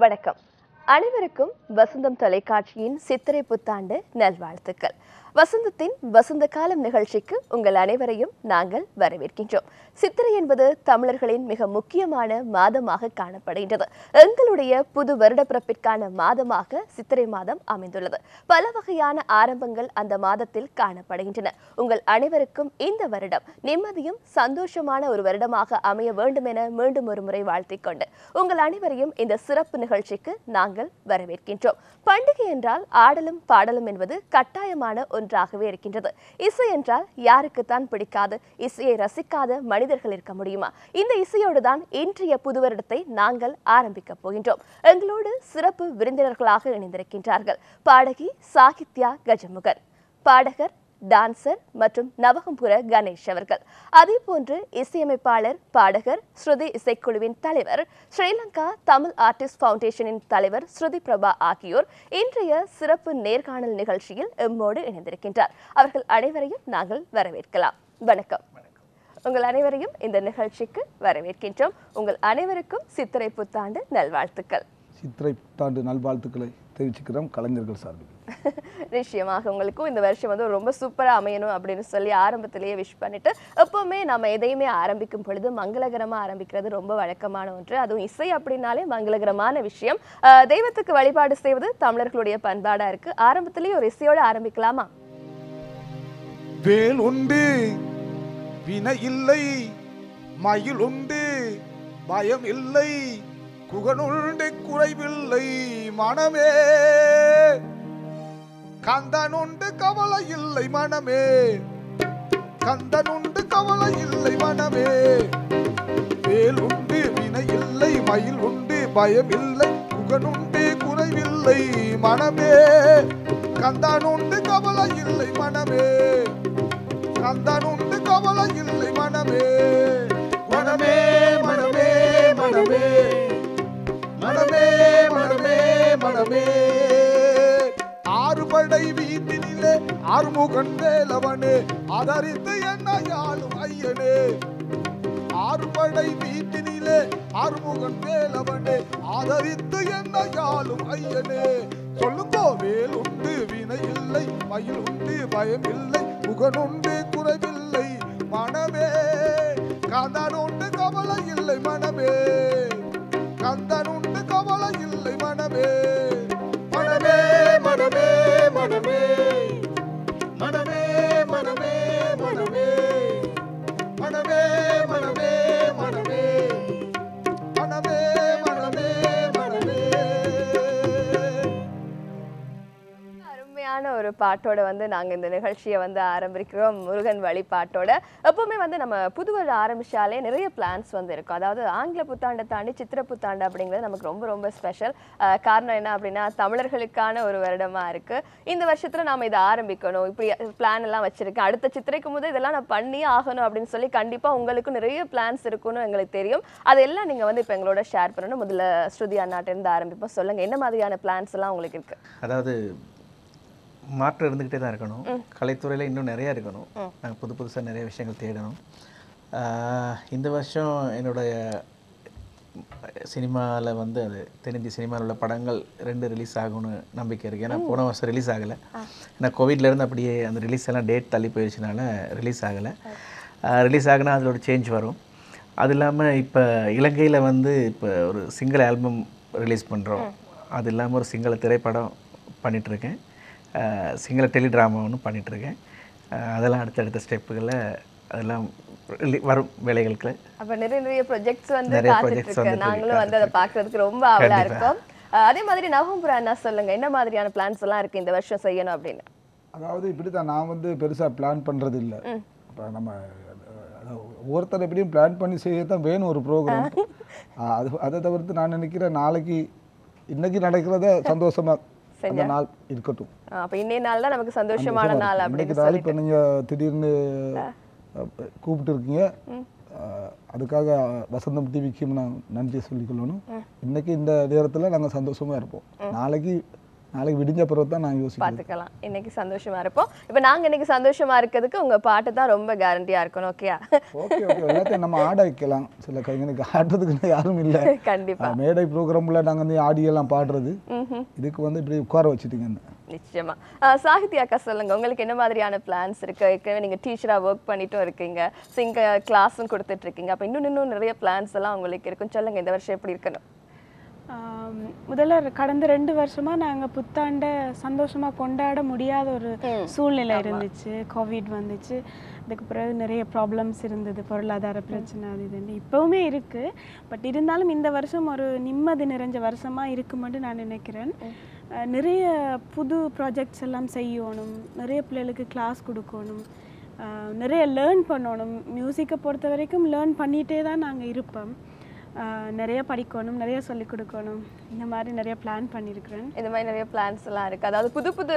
வணக்கம். அனைவருக்கும் வசந்தம் தொலைக்காட்சியின் சித்திரை புத்தாண்டு நல்வாழ்த்துக்கள். வசந்தத்தின் வசந்த காலம் நிகழ்ச்சிக்கு உங்கள் அனைவரையும் நாங்கள் வரவேற்கின்றோம். சித்திரை என்பது தமிழர்களின் மிக முக்கியமான மாதமாக காணப்படுகின்றது. எங்களுடைய புது வருட பிறப்பிற்கான மாதமாக சித்திரை மாதம் அமைந்துள்ளது. பல வகையான ஆரம்பங்கள் அந்த மாதத்தில் காணப்படுகின்றன. உங்கள் அனைவருக்கும் இந்த வருடம் நிம்மதியும் சந்தோஷமான ஒரு வருடமாக அமைய வேண்டும் என மீண்டும் ஒரு முறை வாழ்த்திக் கொண்டு உங்கள் அனைவரையும் இந்த சிறப்பு நிகழ்ச்சிக்கு நாங்கள் வரவேற்கின்றோம். பண்டிகை என்றால் ஆடலும் பாடலும் என்பது கட்டாயமான ஒன்றாகவே இருக்கின்றது. இசை என்றால் யாருக்குத்தான் பிடிக்காது? இசையை ரசிக்காத மனிதர்கள் இருக்க முடியுமா? இந்த இசையோடு தான் இன்றைய புது வருடத்தை நாங்கள் ஆரம்பிக்க போகின்றோம். எங்களோடு சிறப்பு விருந்தினர்களாக இணைந்திருக்கின்றார்கள் பாடகி சாகித்யா கஜமுகன், பாடகர், டான்சர் மற்றும் நவகம்புர கணேஷ் அவர்கள். அதே போன்று இசையமைப்பாளர், பாடகர், ஸ்ருதி இசைக்குழுவின் தலைவர், ஸ்ரீலங்கா தமிழ் ஆர்டிஸ்ட் ஃபவுண்டேஷனின் தலைவர் ஸ்ருதி பிரபா ஆகியோர் இன்றைய சிறப்பு நேர்காணல் நிகழ்ச்சியில் எம்மோடு இணைந்திருக்கின்றார். அவர்கள் அனைவரையும் நாங்கள் வரவேற்கலாம். வணக்கம். உங்கள் அனைவரையும் இந்த நிகழ்ச்சிக்கு வரவேற்கின்றோம். உங்கள் அனைவருக்கும் சித்திரை புத்தாண்டு நல்வாழ்த்துக்கள். சித்திரை புத்தாண்டு நல்வாழ்த்துக்களை தெரிவிச்சுக்கிறோம் கலைஞர்கள் சார்பில். நிச்சயமாக உங்களுக்கும் இந்த வருஷம் வந்து ரொம்ப சூப்பராக அமையணும் அப்படின்னு சொல்லி ஆரம்பத்திலேயே விஷ் பண்ணிட்டு, எப்பவுமே நம்ம எதையுமே ஆரம்பிக்கும் பொழுது மங்களகரமாக ஆரம்பிக்கிறது ரொம்ப வழக்கமான ஒன்று. அதுவும் இசை அப்படின்னாலே மங்களகரமான விஷயம். தெய்வத்துக்கு வழிபாடு செய்வது தமிழர்களுடைய பண்பாடா இருக்கு. ஆரம்பத்திலேயே ஒரு இசையோடு ஆரம்பிக்கலாமா? வேல் உண்டு வினை இல்லை, மயில் உண்டு பயம் இல்லை, குகனுண்டு குறைவில்லை மனமே, கந்தனுண்டு கவலை இல்லை மனமே, கந்தனுண்டு கவலை இல்லை மனமே. வேல் உண்டு வினை இல்லை, மயில் உண்டு பயம் இல்லை, குகனுண்டு குறைவில்லை மனமே, கந்தனுண்டு கவலை இல்லை மனமே, கந்தனுண்டு கவலை இல்லை மனமே. மனமே மனமே மனமே மனமே மனமே மனமே. ஆறுபடை வீட்டினிலே ஆறுமுகன் வேலவனே, ஆதரித்து என்ன யாழும் ஐயனே. ஆறுபடை வீட்டினிலே ஆறுமுகன் வேலவனே, ஆதரித்து என்ன யாழும் ஐயனே. சொல்லுங்கோ. வேல் உண்டு வினை இல்லை, மயில் உண்டு பயம் இல்லை, முகனுண்டு குறைவில்லை மனமே, கந்தனுண்டு கவலை இல்லை மனமே, கந்தனுண்டு கவலை இல்லை மனமே. மனமே மனமே மனமே மனமே மனமே மனமே மனமே மனமே மனமே மனமே மனமே மனமே. அருமையான ஒரு பாட்டோட வந்து நாங்க இந்த நிகழ்ச்சியை வந்து ஆரம்பிக்கிறோம். முருகன் வழி பாட்டோட. எப்பவுமே வந்து நம்ம புது வருடம் ஆரம்பிச்சாலே நிறைய பிளான்ஸ் வந்து இருக்கும். அதாவது ஆங்கில புத்தாண்டை தாண்டி சித்திரை புத்தாண்டு அப்படிங்கிறது நமக்கு ரொம்ப ரொம்ப ஸ்பெஷல். காரணம் என்ன அப்படின்னா, தமிழர்களுக்கான ஒரு வருடமா இருக்கு. இந்த வருஷத்துல நாம இதை ஆரம்பிக்கணும், இப்படி பிளான் எல்லாம் வச்சிருக்கேன், அடுத்த சித்திரைக்கு முதல் இதெல்லாம் நான் பண்ணி ஆகணும் அப்படின்னு சொல்லி கண்டிப்பா உங்களுக்கும் நிறைய பிளான்ஸ் இருக்குன்னு எங்களுக்கு தெரியும். அதெல்லாம் நீங்க வந்து இப்ப எங்களோட ஷேர் பண்ணணும். முதல்ல ஸ்ருதி அண்ணாட்ட இருந்து ஆரம்பிப்போம். சொல்லுங்க, என்ன மாதிரியான பிளான்ஸ் எல்லாம் உங்களுக்கு இருக்கு? அதாவது மாற்றம் இருந்துக்கிட்டே தான் இருக்கணும். கலைத்துறையில் இன்னும் நிறையா இருக்கணும். நாங்கள் புதுசாக நிறைய விஷயங்கள் தேடணும். இந்த வருஷம் என்னுடைய சினிமாவில் வந்து அது தென்னிந்திய சினிமாவில் உள்ள படங்கள் 2 ரிலீஸ் ஆகும்னு நம்பிக்கை இருக்குது. ஏன்னா போன வருஷம் ரிலீஸ் ஆகலை. ஏன்னா கோவிட்லேருந்து அப்படியே அந்த ரிலீஸ் எல்லாம் டேட் தள்ளி போயிடுச்சுனால ரிலீஸ் ஆகலை. ரிலீஸ் ஆகுனா அதில் ஒரு சேஞ்ச் வரும். அது இல்லாமல் இப்போ இலங்கையில் வந்து இப்போ ஒரு சிங்கிள் ஆல்பம் ரிலீஸ் பண்ணுறோம். அது இல்லாமல் ஒரு சிங்கள திரைப்படம் பண்ணிகிட்ருக்கேன். சிங்கள டெலிட்ராமா ஒன்று பண்ணிகிட்ருக்கேன். அதெல்லாம் அடுத்தடுத்த ஸ்டெப்புகளில் அதெல்லாம் வரும் வேலைகளுக்கு. அப்போ நிறைய ப்ரொஜெக்ட்ஸ் வந்து காத்துட்ருக்கு. நாங்களும் வந்து அதை பார்க்குறதுக்கு ரொம்ப ஆவலாக இருக்கோம். அதே மாதிரி நவகம்புர அண்ணா சொல்லுங்க, என்ன மாதிரியான பிளான்ஸ் எல்லாம் இருக்குது இந்த வருஷம் செய்யணும் அப்படின்னு? அதாவது இப்படி தான், நான் வந்து பெருசாக பிளான் பண்ணுறது இல்லை. இப்போ நம்ம ஒவ்வொருத்தர் எப்படியும் பிளான் பண்ணி செய்யத்தான் வேணும் ஒரு ப்ரோக்ராம். அதை தவிர்த்து நான் நினைக்கிறேன், நாளைக்கு இன்னைக்கு நடக்கிறத சந்தோஷமாக அந்த நாள் இருக்கட்டும். அப்ப இன்னைய நாள் தான் நமக்கு சந்தோஷமான நாள் அப்படின்னு சொல்லி இப்போ நீங்கள் திடீர்னு கூப்பிட்டு இருக்கீங்க, அதுக்காக வசந்தம் டிவிக்கு நான் நன்றி சொல்லிக்கொள்ளணும். இன்னைக்கு இந்த நேரத்தில் நாங்கள் சந்தோஷமாக இருப்போம். நாளைக்கு நாளைக்கு விடிஞ்ச பிறகு தான் நான் யோசிப்பேன். பார்த்துக்கலாம். இன்னைக்கு சந்தோஷமா இருப்போம். இப்போ நாங்க இன்னைக்கு சந்தோஷமா இருக்கிறதுக்கு உங்க பாட்டு தான் ரொம்ப கேரண்டியா இருக்கணும். ஓகேயா? ஓகே ஓகே, எல்லாத்தையும் நம்ம ஆட வைக்கலாம். சில கலைஞனுக்கு ஆடுறதுக்கு யாரும் இல்லை. கண்டிப்பா. மேடை ப்ரோக்ராம்ல நாங்கள் வந்து ஆடியெல்லாம் பாடுறது, இதுக்கு வந்து இப்படி உட்கார வச்சுட்டீங்க. நிச்சயமா. சாகித்யா அக்கா சொல்லுங்க, உங்களுக்கு என்ன மாதிரியான பிளான்ஸ் இருக்கு? ஏற்கனவே நீங்க டீச்சரா ஒர்க் பண்ணிட்டும் இருக்கீங்க, சிங்க கிளாஸும் கொடுத்துட்டு இருக்கீங்க. அப்ப இன்னும் நிறைய பிளான்ஸ் எல்லாம் உங்களுக்கு இருக்கும். சொல்லுங்க, இந்த வருஷம் எப்படி இருக்கணும்? முதல்ல கடந்த 2 வருஷமா நாங்கள் புத்தாண்டை சந்தோஷமா கொண்டாட முடியாத ஒரு சூழ்நிலை இருந்துச்சு. கோவிட் வந்துச்சு, அதுக்கு பிறகு நிறைய ப்ராப்ளம்ஸ் இருந்தது, பொருளாதார பிரச்சனை அது இதுன்னு இப்போவுமே இருக்குது. பட் இருந்தாலும் இந்த வருஷம் ஒரு நிம்மதி நிறைஞ்ச வருஷமாக இருக்குமென்று நான் நினைக்கிறேன். நிறைய புது ப்ராஜெக்ட்ஸ் எல்லாம் செய்யணும், நிறைய பிள்ளைகளுக்கு கிளாஸ் கொடுக்கணும், நிறைய லேர்ன் பண்ணணும். மியூசிக்கை பொறுத்த வரைக்கும் லேர்ன் பண்ணிகிட்டே தான் நாங்கள் இருப்போம். நிறைய படிக்கணும், நிறைய சொல்லிக் கொடுக்கணும், இந்த மாதிரி நிறைய பிளான் பண்ணியிருக்கிறேன். இந்த மாதிரி நிறைய பிளான்ஸ் எல்லாம் இருக்குது. அதாவது புது புது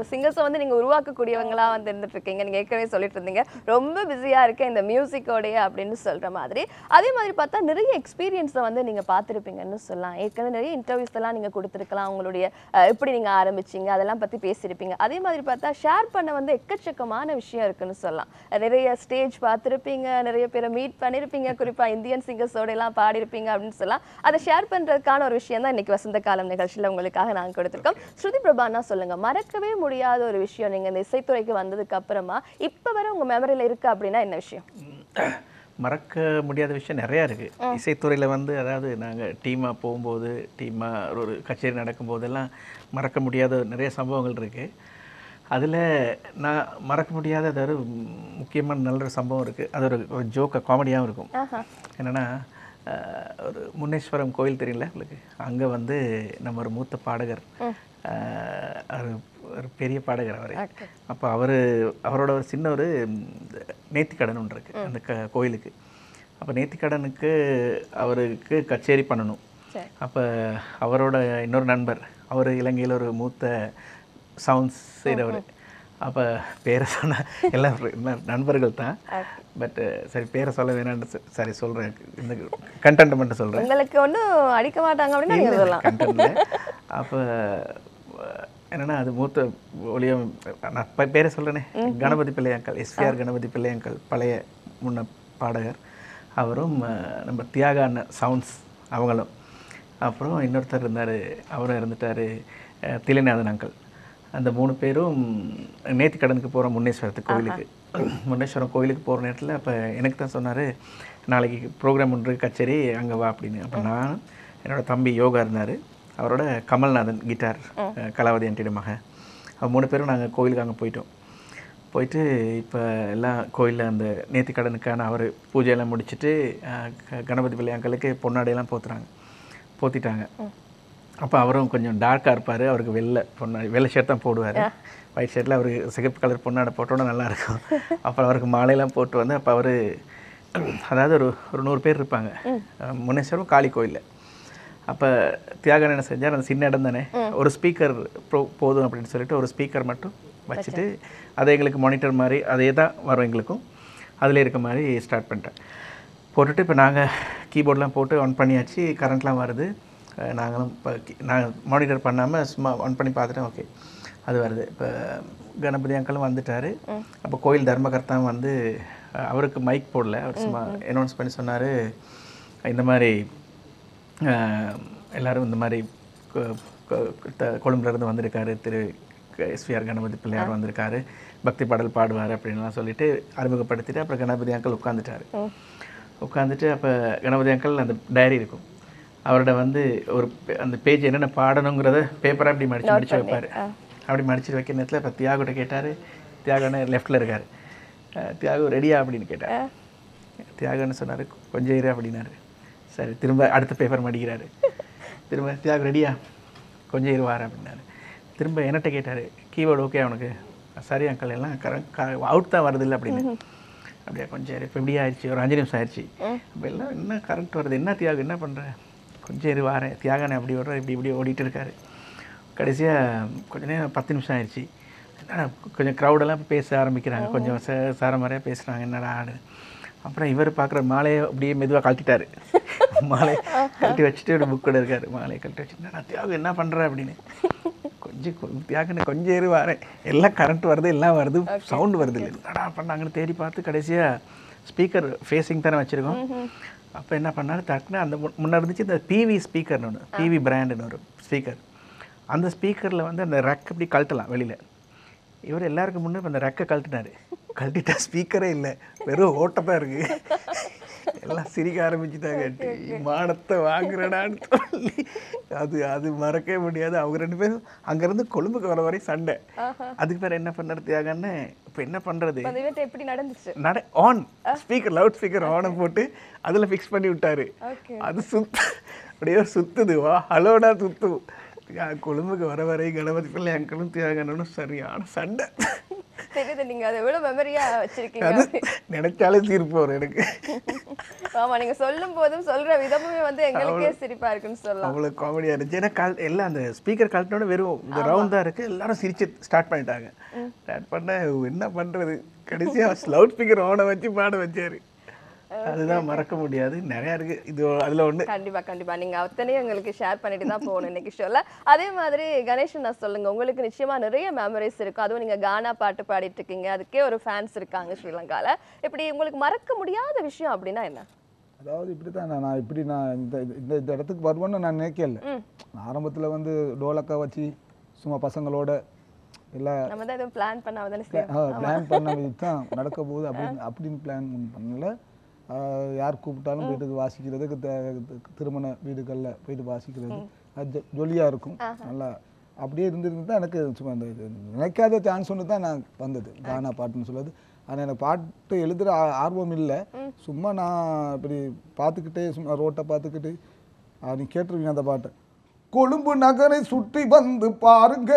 சிங்கர்ஸை வந்து நீங்கள் உருவாக்கக்கூடியவங்களாக வந்து இருந்துட்டு இருக்கீங்க. நீங்கள் ஏற்கனவே சொல்லிட்டு இருந்தீங்க ரொம்ப பிஸியாக இருக்கேன் இந்த மியூசிக்கோடைய அப்படின்னு சொல்கிற மாதிரி. அதே மாதிரி பார்த்தா நிறைய எக்ஸ்பீரியன்ஸை வந்து நீங்கள் பார்த்துருப்பீங்கன்னு சொல்லலாம். ஏற்கனவே நிறைய இன்டர்வியூஸ் எல்லாம் நீங்கள் கொடுத்துருக்கலாம். உங்களுடைய எப்படி நீங்கள் ஆரம்பிச்சிங்க அதெல்லாம் பற்றி பேசியிருப்பீங்க. அதே மாதிரி பார்த்தா ஷேர் பண்ண வந்து எக்கச்சக்கமான விஷயம் இருக்குன்னு சொல்லலாம். நிறைய ஸ்டேஜ் பார்த்துருப்பீங்க, நிறைய பேரை மீட் பண்ணியிருப்பீங்க, குறிப்பாக இந்தியன் சிங்கர்ஸோட எல்லாம் பாடியிருப்பீங்க அப்படின்னு சொல்லலாம். அதை ஷேர் பண்ணுறதுக்கான ஒரு விஷயம் தான் இன்னைக்கு வசந்த காலம் நிகழ்ச்சியில் உங்களுக்காக நாங்கள் கொடுத்துருக்கோம். ஸ்ருதி பிரபானா சொல்லுங்க, மறக்கவே முடியாத ஒரு விஷயம் நீங்கள் இந்த இசைத்துறைக்கு வந்ததுக்கு அப்புறமா இப்போ வரை உங்கள் மெமரியில் இருக்கு அப்படின்னா என்ன விஷயம்? மறக்க முடியாத விஷயம் நிறையா இருக்குது இசைத்துறையில் வந்து. அதாவது நாங்கள் டீமாக போகும்போது, டீமாக ஒரு கச்சேரி நடக்கும்போதெல்லாம் மறக்க முடியாத நிறைய சம்பவங்கள் இருக்குது. அதில் நான் மறக்க முடியாத அதாவது முக்கியமான நல்ல ஒரு சம்பவம் இருக்குது. அது ஒரு ஜோக்காக காமெடியாகவும் இருக்கும். என்னென்னா, ஒரு முன்னேஸ்வரம் கோயில் தெரியல உங்களுக்கு, அங்கே வந்து நம்ம ஒரு மூத்த பாடகர், ஒரு பெரிய பாடகர் அவர். அப்போ அவரோட ஒரு சின்ன ஒரு நேர்த்திக்கடன் ஒன்று இருக்குது அந்த கோயிலுக்கு. அப்போ நேர்த்திக்கடனுக்கு அவருக்கு கச்சேரி பண்ணணும். அப்போ அவரோட இன்னொரு நண்பர், அவர் இலங்கையில் ஒரு மூத்த சவுண்ட்ஸ் செய்கிறவர். அப்போ பேரை சொன்ன எல்லாம் நண்பர்கள் தான். பட் சரி, பேரை சொல்ல வேணான்னு சரி சொல்கிறேன், இந்த கண்டென்ட் மட்டும் சொல்கிறேன். உங்களுக்கு ஒன்றும் அடிக்க மாட்டாங்க அப்படின்னு கண்டென்ட். அப்போ என்னென்னா, அது மூத்த ஒளியம், நான் பேரை சொல்கிறேனே, கணபதி பிள்ளையாங்கல், எஸ்பிஆர் கணபதி பிள்ளையாங்கல், பழைய முன்ன பாடகர். அவரும் நம்ம தியாக அண்ணன் சவுண்ட்ஸ் அவங்களும். அப்புறம் இன்னொருத்தர் இருந்தார், அவரும் இருந்துட்டார், திலைநாதன் அங்கிள். அந்த 3 பேரும் நேர்த்திக்கடனுக்கு போகிறோம் முன்னேஸ்வரத்துக்கு கோயிலுக்கு. முன்னேஸ்வரம் கோயிலுக்கு போகிற நேரத்தில் அப்போ எனக்கு தான் சொன்னார், நாளைக்கு ப்ரோக்ராம் ஒன்று கச்சேரி அங்கே வா அப்படின்னு. அப்போ நான், என்னோடய தம்பி யோகா இருந்தார், அவரோட கமல்நாதன் கிட்டார், கலாவதி ஆண்டியோட மகன், அவங்க 3 பேரும் நாங்கள் கோயிலுக்கு அங்கே போயிட்டு இப்போ எல்லாம் கோயிலில் அந்த நேர்த்திக்கடனுக்கான அவர் பூஜையெல்லாம் முடிச்சுட்டு கணபதி பிள்ளையாங்களுக்கு பொன்னாடையெல்லாம் போத்திட்டாங்க. அப்போ அவரும் கொஞ்சம் டார்க்காக இருப்பார், அவருக்கு வெள்ளை ஷர்ட் தான் போடுவார். ஒயிட் ஷர்ட்டில் அவருக்கு சிகப்பு கலர் பொன்னாடை போட்டோன்னா நல்லாயிருக்கும். அப்புறம் அவருக்கு மாலையெல்லாம் போட்டு வந்து, அப்போ அவர் அதாவது ஒரு 100 பேர் இருப்பாங்க முன்னேஸ்வரம் காளி கோயிலில். அப்போ தியாகன் என்ன செஞ்சார், அந்த சின்ன இடம் தானே, ஒரு ஸ்பீக்கர் போதும் அப்படின்னு சொல்லிட்டு ஒரு ஸ்பீக்கர் மட்டும் வச்சுட்டு, அதை எங்களுக்கு மானிட்டர் மாதிரி அதே தான் வரும் எங்களுக்கும், அதில் இருக்க மாதிரி ஸ்டார்ட் பண்ணிட்டேன். போட்டுட்டு இப்போ நாங்கள் கீபோர்டெலாம் போட்டு ஆன் பண்ணியாச்சு, கரண்ட்லாம் வருது. நாங்களும் இப்போ நான் மானிட்டர் பண்ணாமல் சும்மா ஆன் பண்ணி பார்த்துட்டேன், ஓகே அது வருது. இப்போ கணபதி அங்கிளும் வந்துட்டார். அப்போ கோயில் தர்மகர்த்தாவும் வந்து, அவருக்கு மைக் போடல, அவர் சும்மா அனௌன்ஸ் பண்ணி சொன்னார், இந்த மாதிரி எல்லோரும் இந்த மாதிரி கொழும்புலேருந்து வந்திருக்காரு, திரு எஸ்பிஆர் கணபதி பிள்ளையார் வந்திருக்காரு, பக்தி பாடல் பாடுவார் அப்படின்லாம் சொல்லிட்டு அறிமுகப்படுத்திட்டு, அப்புறம் கணபதி அங்கிள் உட்காந்துட்டு அப்போ கணபதி அங்கிள் அந்த டைரி இருக்கும் அவரோட வந்து ஒரு அந்த பேஜ் என்னென்ன பாடணுங்கிறத பேப்பராக அப்படி மடித்து வைப்பார். அப்படி மடிச்சுட்டு வைக்கிற நேரத்தில் இப்போ தியாகிட்ட கேட்டார், தியாகன்னு லெஃப்டில் இருக்கார், தியாகு ரெடியா அப்படின்னு கேட்டார். தியாகன்னு சொன்னார், கொஞ்சம் இரு அப்படின்னாரு. சரி, திரும்ப அடுத்த பேப்பர் மடிக்கிறாரு, திரும்ப தியாகு ரெடியா, கொஞ்சம் இருவார் அப்படின்னாரு. திரும்ப என்னட்ட கேட்டார், கீபோர்டு ஓகே அவனுக்கு, சரி அங்கிள் எல்லாம் அவுட் தான் வருது இல்லை அப்படின்னு. அப்படியா, கொஞ்சம் இப்போ இப்படி ஆயிடுச்சு, ஒரு 5 நிமிஷம் ஆயிடுச்சு. அப்போ எல்லாம் என்ன கரண்ட் வருது, என்ன தியாகு என்ன பண்ணுறேன், கொஞ்சம் இரு வாரேன். தியாகனை அப்படி ஓடுற இப்படி ஓடிட்டு இருக்காரு. கடைசியாக கொஞ்சம் நேரம் 10 நிமிஷம் ஆயிடுச்சு. என்னடா கொஞ்சம் க்ரௌடெல்லாம் பேச ஆரம்பிக்கிறாங்க, கொஞ்சம் சாரமாரியாக பேசுகிறாங்க, என்னடா ஆடு. அப்புறம் இவர் பார்க்குற மாலையை அப்படியே மெதுவாக கழட்டிட்டார். மாலையை கழட்டி வச்சுட்டு ஒரு புக்கோட இருக்கார், மாலையை கழட்டி வச்சுட்டு, நான் தியாகு என்ன பண்ணுறேன் அப்படின்னு கொஞ்சம் கொஞ்சம் இரு வரேன், எல்லாம் கரண்ட் வருது, எல்லாம் வருது, சவுண்டு வருது இல்லை, என்னடா பண்ணாங்கன்னு தேடி பார்த்து கடைசியாக ஸ்பீக்கர் ஃபேஸிங் தானே வச்சுருக்கோம். அப்போ என்ன பண்ணாரு, டக்குன்னு அந்த முன்னே இருந்துச்சு இந்த பிவி ஸ்பீக்கர்னு ஒன்று, பிவி பிராண்டுன்னு ஒரு ஸ்பீக்கர். அந்த ஸ்பீக்கரில் வந்து அந்த ரெக் இப்படி கழட்டலாம் வெளியில். இவர் எல்லாருக்கும் முன்னே இப்போ அந்த ரெக்கை கழட்டினார். கழட்டிட்டா ஸ்பீக்கரே இல்லை, வெறும் ஓட்டத்தான் இருக்குது. எல்லாம் சிரிக்க ஆரம்பிச்சுட்டாங்க. மானத்தை வாங்குறடான்னு சொல்லி அது மறக்கவே முடியாது. அவங்க 2 பேரும் அங்கேருந்து கொழும்புக்கு வர வரை சண்டை. அதுக்கு பேர் என்ன பண்ணார் தியாகன்னு, இப்போ என்ன பண்ணுறது, எப்படி நடந்துச்சு, ஆன் ஸ்பீக்கர், லவுட் ஸ்பீக்கர் ஆனை போட்டு அதில் ஃபிக்ஸ் பண்ணி விட்டாரு. அது அப்படியே சுற்றுது, வா ஹலோடா சுற்றும். கொழும்புக்கு வர வரை கணபதி பிள்ளை அங்கிளும் தியாகனும் சரியான சண்டை. தெரியுது, நீங்க அதை எவ்வளவு மெமரியா வச்சிருக்கீங்க. நினைச்சாலே சிரிப்பு வரும் எனக்கு. ஆமா, நீங்க சொல்லும் போதும் சொல்ற விதமுமே வந்து எங்களுக்கே சிரிப்பா இருக்குன்னு சொல்லலாம். அவ்வளோ காமெடியா இருந்துச்சு. ஏன்னா எல்லாம் அந்த ஸ்பீக்கர் கழட்டினோட வெறும் இந்த ரவுண்டா இருக்கு, எல்லாரும் சிரிச்சு ஸ்டார்ட் பண்ணிட்டாங்க. ஸ்டார்ட் பண்ண என்ன பண்றது, கடைசியா லவுட் ஸ்பீக்கர் ஆனை வச்சு பாட வச்சாரு. அதுதான் மறக்க முடியாது. நிறையா இருக்கு இது, அதுல ஒண்ணு. கண்டிப்பா நீங்க அத்தனையும் எங்களுக்கு ஷேர் பண்ணிட்டு தான் போகணும் இன்னைக்கு ஷோல. அதே மாதிரி கணேஷன் நான் சொல்லுங்க, உங்களுக்கு நிச்சயமா நிறைய மெமரிஸ் இருக்கும். அதுவும் நீங்க கானா பாட்டு பாடிட்டு இருக்கீங்க, அதுக்கே ஒரு ஃபேன்ஸ் இருக்காங்க ஸ்ரீலங்கால. இப்படி உங்களுக்கு மறக்க முடியாத விஷயம் அப்படின்னா என்ன? அதாவது இப்படித்தான் நான் இந்த இடத்துக்கு வருவேன்னு நான் நினைக்கல. ஆரம்பத்தில் வந்து டோலக்கா வச்சு சும்மா பசங்களோட எல்லாம் நம்ம தான் எதுவும் பிளான் பண்ண தான் நடக்க போகுது அப்படின்னு பிளான் பண்ணல. யார் கூப்பிட்டாலும் போயிட்டு வாசிக்கிறது, திருமண வீடுகளில் போயிட்டு வாசிக்கிறது, அது ஜொலியாக இருக்கும். நல்லா அப்படியே இருந்திருந்து தான் எனக்கு சும்மா அந்த நினைக்காத சான்ஸ் ஒன்று தான் நான் வந்தது கானா பாட்டுன்னு சொல்லுது. ஆனால் எனக்கு பாட்டு எழுதுகிற ஆர்வம் இல்லை. சும்மா நான் இப்படி பார்த்துக்கிட்டே சும்மா ரோட்டை பார்த்துக்கிட்டு நீ கேட்டிருவீங்க அந்த பாட்டை. கொழும்பு நகரை சுற்றி வந்து பாருங்க,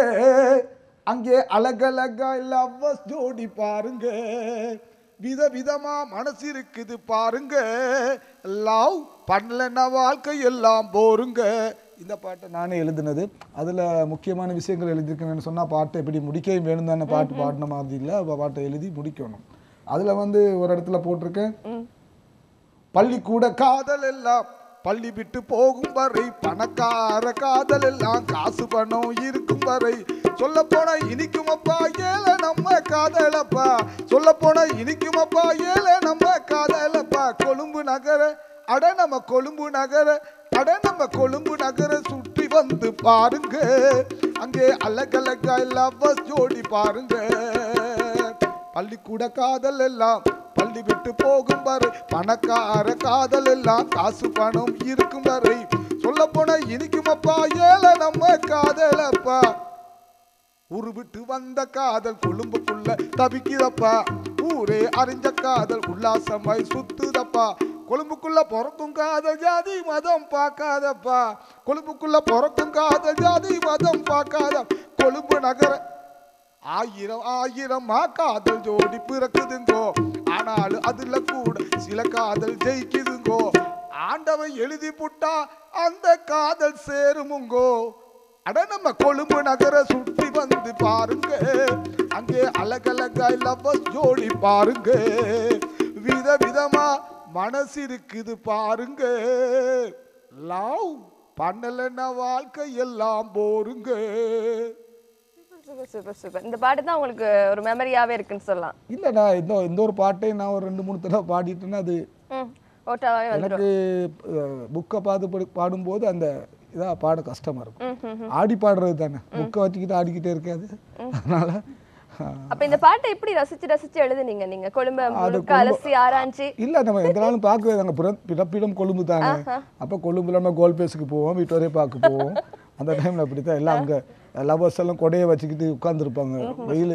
அங்கே அழகழகா லவ்வர்ஸ் ஜோடி பாருங்க, விதவிதமா மனசு இருக்குது பாருங்க, லவ் பண்ணலன்னா வாழ்க்கை எல்லாம் போருங்க. இந்த பாட்டை நானே எழுதுனது. அதில் முக்கியமான விஷயங்கள் எழுதியிருக்கேன்னு சொன்னால், பாட்டை எப்படி முடிக்கவும் வேணும் தானே, பாட்டு பாடின மாதிரி இல்லை, பாட்டை எழுதி முடிக்கணும். அதில் வந்து ஒரு இடத்துல போட்டிருக்கேன், பள்ளிக்கூட காதல் எல்லாம் பள்ளி விட்டு போகும் வரை, பணக்கார காதல் எல்லாம் காசு பணம் இருக்கும் வரை, சொல்ல போன இனிக்கும் அப்பா ஏழை நம்ம காதலப்பா, சொல்ல போன இனிக்கும் அப்பா ஏழை நம்ம காதலப்பா. கொழும்பு நகர அட நம்ம கொழும்பு நகர கொழும்பு நகர சுற்றி வந்து பாருங்க, அங்கே அழகழகா லவ்வர்ஸ் ஜோடி பாருங்க, பள்ளிக்கூட காதல் எல்லாம் பள்ளி விட்டு போகும் வரை, பணக்கார காதல் எல்லாம் காசு பணம் இருக்கும் வரை, சொல்ல போன இனிக்கும் அப்பா ஏழை நம்ம காதலப்பா. உருவிட்டு வந்த காதல் கொழும்புக்குள்ள தவிக்குதப்பா, ஊரே அறிஞ்ச காதல் உல்லாசமாய் சுத்துதப்பா, கொழும்புக்குள்ள பிறக்கும் காதல் ஜாதி மதம் பார்க்காதப்பா, கொழும்புக்குள்ள பிறக்கும் காதல் ஜாதி மதம் பார்க்காத, கொழும்பு நகர ஆயிரம் காதல் ஜோடி பிறக்குதுங்கோ, ஆனாலும் அதுல கூட சில காதல் ஜெயிக்குதுங்கோ, ஆண்டவன் எழுதி புட்டா அந்த காதல் சேருமுங்கோ. அட நம்ம கொழும்பு நகர சுற்றி வந்து பாருங்க, அங்கே அழகழகாய் லவ்வர்ஸ் ஜோடி பாருங்க, விதவிதமா மனசு இருக்குது பாருங்க, லவ் பண்ணலன்னா வாழ்க்கை எல்லாம் போருங்க. சூப்பர். இந்த பாட்டு தான் உங்களுக்கு ஒரு மெமரியாவே இருக்குன்னு சொல்லலாம். இல்லை, நான் இந்த ஒரு பாட்டை நான் ஒரு 2-3 தடவை பாடிட்டேன்னா அது எனக்கு புக்கை பார்த்து பாடும்போது அந்த இதாக பாட கஷ்டமா இருக்கும். ஆடி பாடுறது தானே, புக்கை வச்சுக்கிட்டு ஆடிக்கிட்டே இருக்காது. அதனால அப்ப இந்த பாட்டை எப்படி ரசிச்சு எழுதுனீங்க நீங்க? கொழும்பு அலசி ஆராய்ச்சி இல்ல, நம்ம எந்த நாளும் பார்க்கவே நாங்க பிறப்பிடம் கொழும்பு தானே. அப்ப கொழும்புல நம்ம கோல் பேஸுக்கு போவோம், வீட்டோரே பார்க்க போவோம். அந்த டைம்ல அப்படித்தான் எல்லாம் அங்க லவர்ஸ் எல்லாம் கொடையை வச்சுக்கிட்டு உட்கார்ந்துருப்பாங்க வெயில்.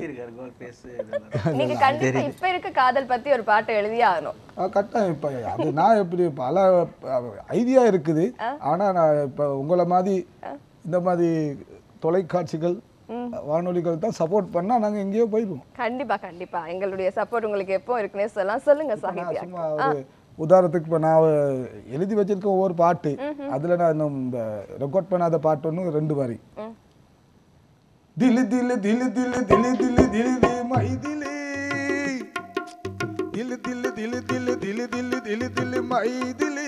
நீங்க கண்டிப்பா இப்ப இருக்க காதல் பத்தி ஒரு பாட்டை எழுதியே ஆகணும். கட்டாயம். இப்ப அது நான் எப்படி பல ஐடியா இருக்குது. ஆனா நான் இப்ப உங்களை மாதிரி இந்த மாதிரி தொலைக்காட்சிகள் வானொலிகள் தான் சப்போர்ட் பண்ணா நாங்க எங்கேயோ போயிடுவோம். கண்டிப்பா எங்களுடைய சப்போர்ட் உங்களுக்கு எப்போ இருக்குன்னே சொல்லலாம். சொல்லுங்க சாகித்யா. சும்மா ஒரு உதாரணத்துக்கு இப்போ நான் எழுதி வச்சிருக்க ஒவ்வொரு பாட்டு, அதுல நான் இந்த ரெக்கார்ட் பண்ணாத பாட்டு ஒன்று 2 வரி. திலு திலு திலு திலு திலு திலு திலு தி மை திலு, திலு திலு திலு திலு திலு திலு திலு திலு மை திலு,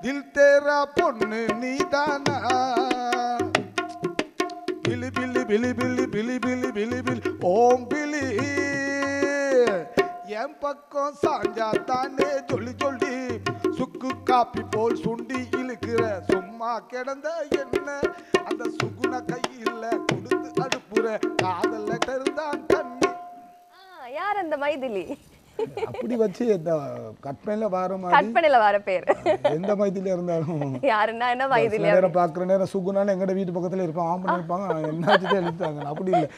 தில் தேரா பொண்ணு நீதானா, பிலி பிலி பிலி பிலி பிலி பிலி பிலி பிலி ஓம் பிலி என் பக்கம் சாஞ்சா தானே சொல்லி சொல்லி சுக்கு காப்பி போல் சுண்டி இழுக்கிற சும்மா கிடந்த என்ன அந்த சுகுண கையில கொடுத்து அடுப்புற காதல் லெட்டர் தான் கண்ணி. யார் அந்த மைதிலி? அப்படி வச்சு இந்த கற்பனையில வர மாதிரி கற்பனையில வர பேர் எந்த மைதில இருந்தாலும் யாருன்னா என்ன மைதிலி? நேரம் பார்க்குற நேரம் சுகுனாலும் எங்கட வீட்டு பக்கத்துல இருப்பான், ஆன் பண்ணிருப்பாங்க, என்னாச்சுதான் எழுத்தாங்க. அப்படி இல்லை,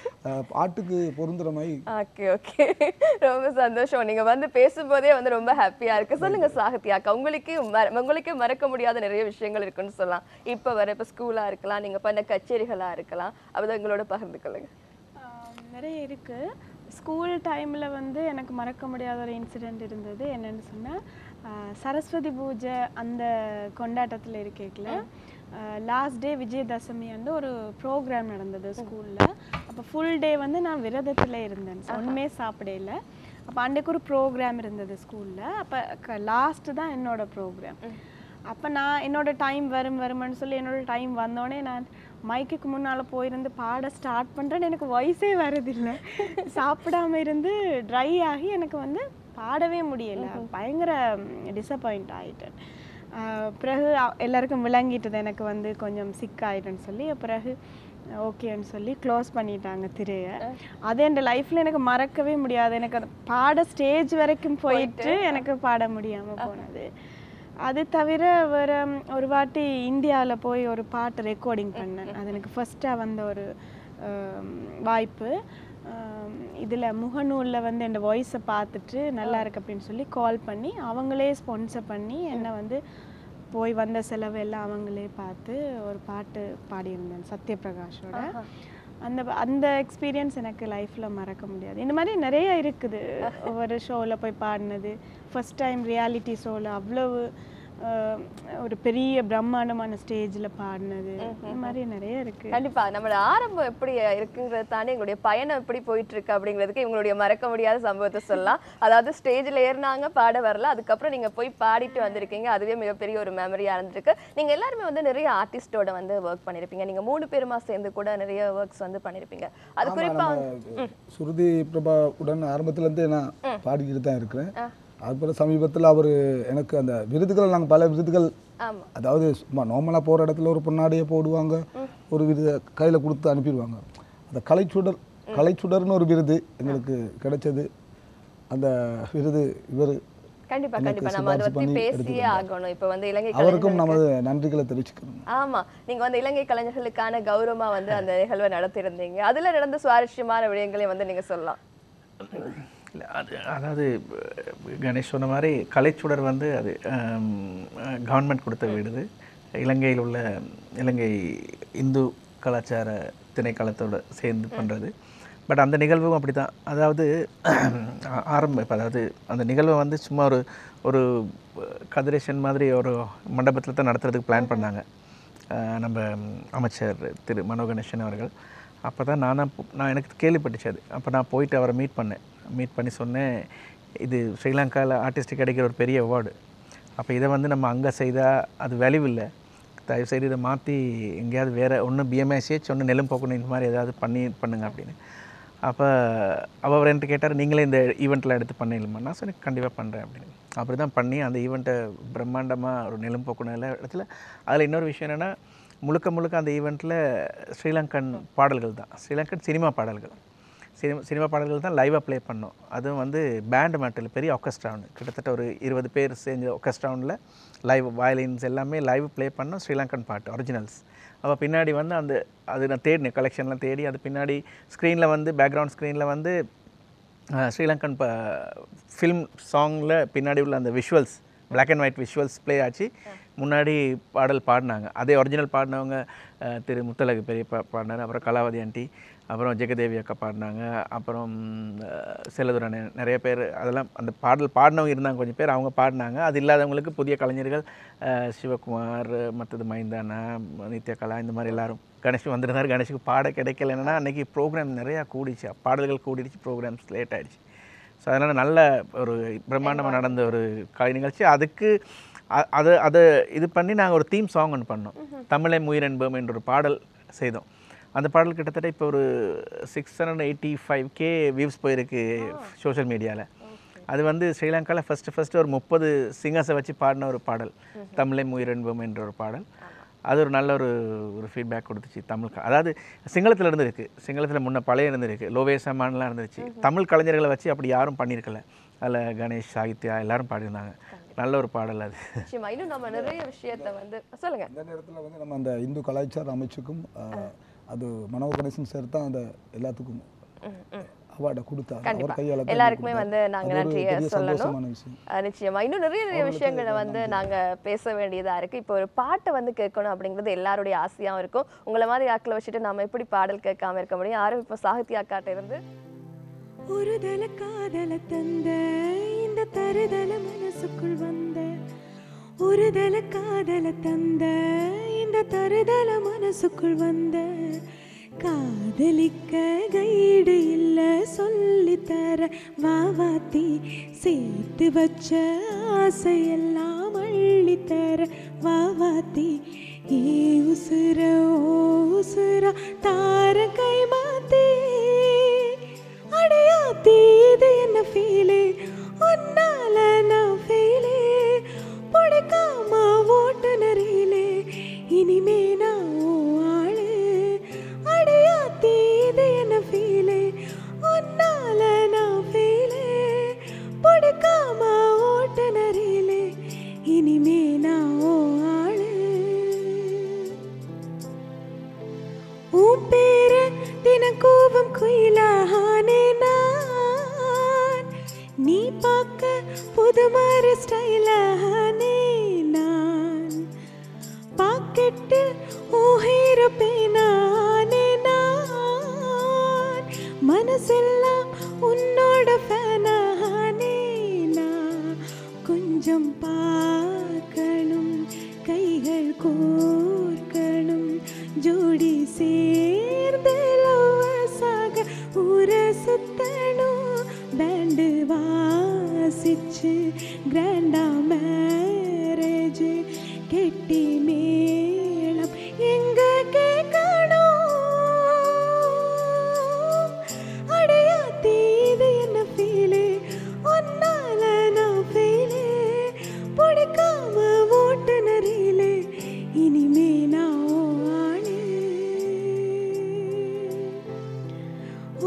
பாட்டுக்கு பொருந்துற மாதிரி. ஓகே ஓகே, ரொம்ப சந்தோஷம். நீங்க வந்து பேசும்போதே வந்து ரொம்ப ஹாப்பியா இருக்கு. சொல்லுங்க சாகித்யாக்கா, உங்களுக்கு மறக்க முடியாத நிறைய விஷயங்கள் இருக்குன்னு சொல்லலாம். இப்ப ஸ்கூலா இருக்கலாம், நீங்க பண்ண கச்சேரிகளா இருக்கலாம், அதை எங்களோட பகிர்ந்து கொள்ளுங்க. நிறைய இருக்கு. ஸ்கூல் டைமில் வந்து எனக்கு மறக்க முடியாத ஒரு இன்சிடெண்ட் இருந்தது. என்னென்னு சொன்னால், சரஸ்வதி பூஜை அந்த கொண்டாட்டத்தில் இருக்கேக்கில் லாஸ்ட் டே விஜயதசமி வந்து ஒரு ப்ரோக்ராம் நடந்தது ஸ்கூலில். அப்போ ஃபுல் டே வந்து நான் விரதத்தில் இருந்தேன், ஒன்றுமே சாப்பிடல. அப்போ அன்றைக்கு ஒரு ப்ரோக்ராம் இருந்தது ஸ்கூலில். அப்போ லாஸ்ட்டு தான் என்னோட ப்ரோக்ராம். அப்போ நான் என்னோட டைம் வரும்னு சொல்லி என்னோட டைம் வந்தோடனே நான் மைக்குக்கு முன்னால் போயிருந்து பாட ஸ்டார்ட் பண்ணுறேன்னு எனக்கு வாய்ஸே வரதில்லை. சாப்பிடாம இருந்து ட்ரை ஆகி எனக்கு வந்து பாடவே முடியலை. பயங்கர டிசப்பாயிண்ட் ஆகிட்டேன். பிறகு எல்லாருக்கும் விளங்கிட்டது எனக்கு வந்து கொஞ்சம் சிக் ஆகிட்டேன்னு சொல்லி. பிறகு ஓகேன்னு சொல்லி க்ளோஸ் பண்ணிட்டாங்க திரையை. அது என் லைஃப்பில் எனக்கு மறக்கவே முடியாது. எனக்கு அந்த பாட ஸ்டேஜ் வரைக்கும் போயிட்டு எனக்கு பாட முடியாமல் போனது. அது தவிர வேறு ஒரு வாட்டி இந்தியாவில் போய் ஒரு பாட்டு ரெக்கார்டிங் பண்ணேன். அது எனக்கு ஃபஸ்ட்டாக வந்த ஒரு வாய்ப்பு. இதில் முகநூலில் வந்து என் வாய்ஸை பார்த்துட்டு நல்லா இருக்கு அப்படின்னு சொல்லி கால் பண்ணி அவங்களே ஸ்பான்சர் பண்ணி என்னை வந்து போய் வந்த செலவு எல்லாம் அவங்களே பார்த்து ஒரு பாட்டு பாடியிருந்தேன் சத்யபிரகாஷோட. அந்த எக்ஸ்பீரியன்ஸ் எனக்கு லைஃப்பில் மறக்க முடியாது. இந்த மாதிரி நிறைய இருக்குது. ஒவ்வொரு ஷோவில் போய் பாடினது, ஃபஸ்ட் டைம் ரியாலிட்டி ஷோவில் அவ்வளவு ஒரு பெரிய பிரம்மாண்டமான ஸ்டேஜில் பாடினது, இந்த மாதிரி நிறைய இருக்குது. கண்டிப்பாக நம்மளோட ஆரம்பம் எப்படி இருக்குங்கிறது தாண்டி எங்களுடைய பயணம் எப்படி போயிட்டு இருக்கு அப்படிங்கிறதுக்கு இவங்களுடைய மறக்க முடியாத சம்பவத்தை சொல்லலாம். அதாவது ஸ்டேஜில் ஏறினாங்க, பாட வரல, அதுக்கப்புறம் நீங்கள் போய் பாடிட்டு வந்திருக்கீங்க. அதுவே மிகப்பெரிய ஒரு மெமரியாக இருந்திருக்கு. நீங்கள் எல்லாருமே வந்து நிறைய ஆர்டிஸ்டோட வந்து ஒர்க் பண்ணியிருப்பீங்க. நீங்கள் 3 பேருமா சேர்ந்து கூட நிறைய ஒர்க்ஸ் வந்து பண்ணியிருப்பீங்க. அது குறிப்பாக சுருதி பிரபா உடன் ஆரம்பத்துலேருந்து நான் பாடிக்கிட்டு தான் இருக்கிறேன். அதுபோல் சமீபத்தில் அவர் எனக்கு அந்த விருதுகள், நாங்கள் பல விருதுகள், அதாவது சும்மா நார்மலாக போகிற இடத்துல ஒரு பொன்னாடியை போடுவாங்க, ஒரு விருதை கையில் கொடுத்து அனுப்பிடுவாங்க. அந்த கலைச்சுடர்னு ஒரு விருது எங்களுக்கு கிடைச்சது. அந்த விருது இவர் கண்டிப்பா நம்ம அதை பத்தி பேசியே ஆகணும். இப்ப வந்து இலங்கை அவருக்கும் நமது நன்றிகளை தெரிவிச்சுக்கணும். ஆமா, நீங்க வந்து இலங்கை கலைஞர்களுக்கான கௌரவமா வந்து அந்த நிகழ்வை நடத்தியிருந்தீங்க. அதுல நடந்த சுவாரஸ்யமான விடயங்களையும் வந்து நீங்க சொல்லலாம். இல்லை, அதாவது கணேஷ் சொன்ன மாதிரி கலைச்சுடர் வந்து அது கவர்மெண்ட் கொடுத்த விருது. இலங்கையில் உள்ள இலங்கை இந்து கலாச்சார திணைக்களத்தோடு சேர்ந்து பண்ணுறது. பட் அந்த நிகழ்வும் அப்படி தான். அதாவது அதாவது அந்த நிகழ்வை வந்து சும்மா ஒரு கதிரேஷன் மாதிரி ஒரு மண்டபத்தில் தான் நடத்துறதுக்கு பிளான் பண்ணாங்க நம்ம அமைச்சர் திரு மனோ கணேசன் அவர்கள். அப்போ தான் நான் எனக்கு கேள்விப்பட்டுச்சு அது. அப்போ நான் போயிட்டு அவரை மீட் பண்ணி சொன்னேன், இது ஸ்ரீலங்காவில் ஆர்டிஸ்ட்டுக்கு கிடைக்கிற ஒரு பெரிய அவார்டு. அப்போ இதை வந்து நம்ம அங்கே செய்தால் அது வேல்யூ இல்லை, தயவுசெய்து இதை மாற்றி எங்கேயாவது வேறு ஒன்று பிஎம்ஐசிஹெச் ஒன்று நெலும் போக்கணும், இந்த மாதிரி ஏதாவது பண்ணுங்க அப்படின்னு. அப்போ அவர் என்கிட்ட கேட்டார், நீங்களே இந்த ஈவெண்ட்டில் எடுத்து பண்ணிடலாமா? நான் சொன்னேன் கண்டிப்பாக பண்ணுறேன் அப்படின்னு. அப்படி தான் பண்ணி அந்த ஈவெண்ட்டை பிரம்மாண்டமாக ஒரு நெலும் போக்கணும் இடத்துல. அதில் இன்னொரு விஷயம் என்னென்னா, முழுக்க அந்த ஈவெண்ட்டில் ஸ்ரீலங்கன் பாடல்கள் தான், ஸ்ரீலங்கன் சினிமா பாடல்கள் தான் லைவாக ப்ளே பண்ணோம். அதுவும் வந்து பேண்டு மேட்டில் பெரிய ஆர்கெஸ்ட்ராவுன்னு கிட்டத்தட்ட ஒரு 20 பேர் செஞ்ச ஆர்கெஸ்ட்ராவுனில் லைவ் வயலின்ஸ் எல்லாமே லைவ் ப்ளே பண்ணோம், ஸ்ரீலங்கன் பாட்டு ஒரிஜினல்ஸ். அப்போ பின்னாடி வந்து அது நான் தேடினேன், கலெக்ஷன்லாம் தேடி அது பின்னாடி ஸ்க்ரீனில் வந்து பேக்ரவுண்ட் ஸ்க்ரீனில் வந்து ஸ்ரீலங்கன் ஃபில்ம் சாங்கில் பின்னாடி உள்ள அந்த visuals, black and white visuals play ஆச்சு. முன்னாடி பாடல் பாடினாங்க, அதே ஒரிஜினல் பாடினவங்க திரு முத்தலகு பெரிய பாடினார், அப்புறம் கலாவதி ஆண்டி, அப்புறம் ஜெகதேவி அக்கா பாடினாங்க, அப்புறம் செல்லதுரானே, நிறைய பேர். அதெல்லாம் அந்த பாடல் பாடினவங்க இருந்தாங்க, கொஞ்சம் பேர் அவங்க பாடினாங்க. அது இல்லாதவங்களுக்கு புதிய கலைஞர்கள் சிவகுமார், மற்றது மைந்தானா, நித்யகலா, இந்த மாதிரி எல்லோரும். கணேஷ் வந்திருந்தார். கணேஷுக்கு பாட கிடைக்கல. என்னென்னா அன்றைக்கி ப்ரோக்ராம் நிறையா கூடிச்சு, பாடல்கள் கூடிடுச்சு, ப்ரோக்ராம்ஸ் லேட் ஆகிடுச்சு. ஸோ அதனால் நல்ல ஒரு பிரம்மாண்டமாக நடந்த ஒரு கலை நிகழ்ச்சி. அதுக்கு அதை இது பண்ணி நாங்கள் ஒரு தீம் சாங் ஒன்று பண்ணோம், தமிழை முயிரென்போம் என்ற ஒரு பாடல் செய்தோம். அந்த பாடல் கிட்டத்தட்ட இப்போ ஒரு 685K வியூஸ் போயிருக்கு சோஷியல் மீடியாவில். அது வந்து ஸ்ரீலங்காவில் ஃபஸ்ட்டு ஒரு 30 சிங்கர்ஸை வச்சு பாடின ஒரு பாடல், தமிழை உயிரென்போம் என்ற ஒரு பாடல். அது ஒரு நல்ல ஒரு ஃபீட்பேக் கொடுத்துச்சு தமிழ். அதாவது சிங்களத்தில் இருந்துருக்கு, சிங்களத்தில் முன்ன பழைய இருந்திருக்கு, லோவேசமானலாம் இருந்துச்சு. தமிழ் கலைஞர்களை வச்சு அப்படி யாரும் பண்ணியிருக்கல. அதில் கணேஷ், சாகித்யா எல்லாரும் பாடியிருந்தாங்க. நல்ல ஒரு பாடல் அது. இன்னும் நம்ம நிறைய விஷயத்தை வந்து சொல்லுங்க. அந்த நேரத்தில் வந்து நம்ம அந்த இந்து கலாச்சார அமைச்சுக்கும் அது மனோ கணேசன் சார் தான் அந்த எல்லாத்துக்கும் அவார்டை கொடுத்தாரு. அவர் கையால எல்லாருக்குமே வந்து நாங்க நன்றியை சொல்லணும். நிச்சயமா இன்னும் நிறைய விஷயங்களை வந்து நாங்க பேச வேண்டியதா இருக்கு. இப்போ ஒரு பாட்டை வந்து கேட்கணும் அப்படிங்கிறது எல்லாருடைய ஆசையாகவும் இருக்கும். உங்களை மாதிரி ஆக்களை வச்சுட்டு நம்ம எப்படி பாடல் கேட்காம இருக்க முடியும்? யாரும் இப்போ சாகித்யா அக்காட்ட இருந்து ஒரு தல காதல தந்த இந்த தருதல மனசுக்குள் வந்த, ஒரு தல காதல தந்த இந்த தருதல மனசுக்குள் வந்த, காதலிக்க கைடு இல்ல சொல்லித்தர வாவாத்தி, சேர்த்து வச்ச ஆசையெல்லாம் அள்ளித்தர வாவாத்தி, ஏ உசுர ஓ உசுரா தார கை மாத்தி, அடையாத்தி இது என்ன ஃபீலே, உன்னால நான் ஃபெயிலே, பிடிக்காம ஓட்டுநரிலே இனிமே நான் ஆளு, அடையாத்தி இது என்ன ஃபீலே, உன்னால நான் ஃபெயிலே, பிடிக்காம ஓட்டுநரிலே இனிமே நான் ஆளு. உன் பேர தினக்கூவம் குயிலானே நான், நீ பார்க்க புது மாதிரி ஸ்டைலானே நான், பாக்கெட்டு ஓஹேர பேனானே நான், மனசெல்லாம் உன்னோட ஃபேனானே நான், கொஞ்சம் பார்க்கணும் கைகள் கோர்க்கணும் ஜோடி சேர்ந்து லவ்வர்ஸாக ஊர சுத்தணும், பேண்டு வாசிச்சு கிராண்டா மேரேஜ் கெட்டி மேளம் எங்க கேட்கணும், அடையாத்தி இது என்ன ஃபீலே, ஒன்னால நான் ஃபெயிலே, பிடிக்காம ஓட்டுநரிலே இனிமே நான் ஆளு.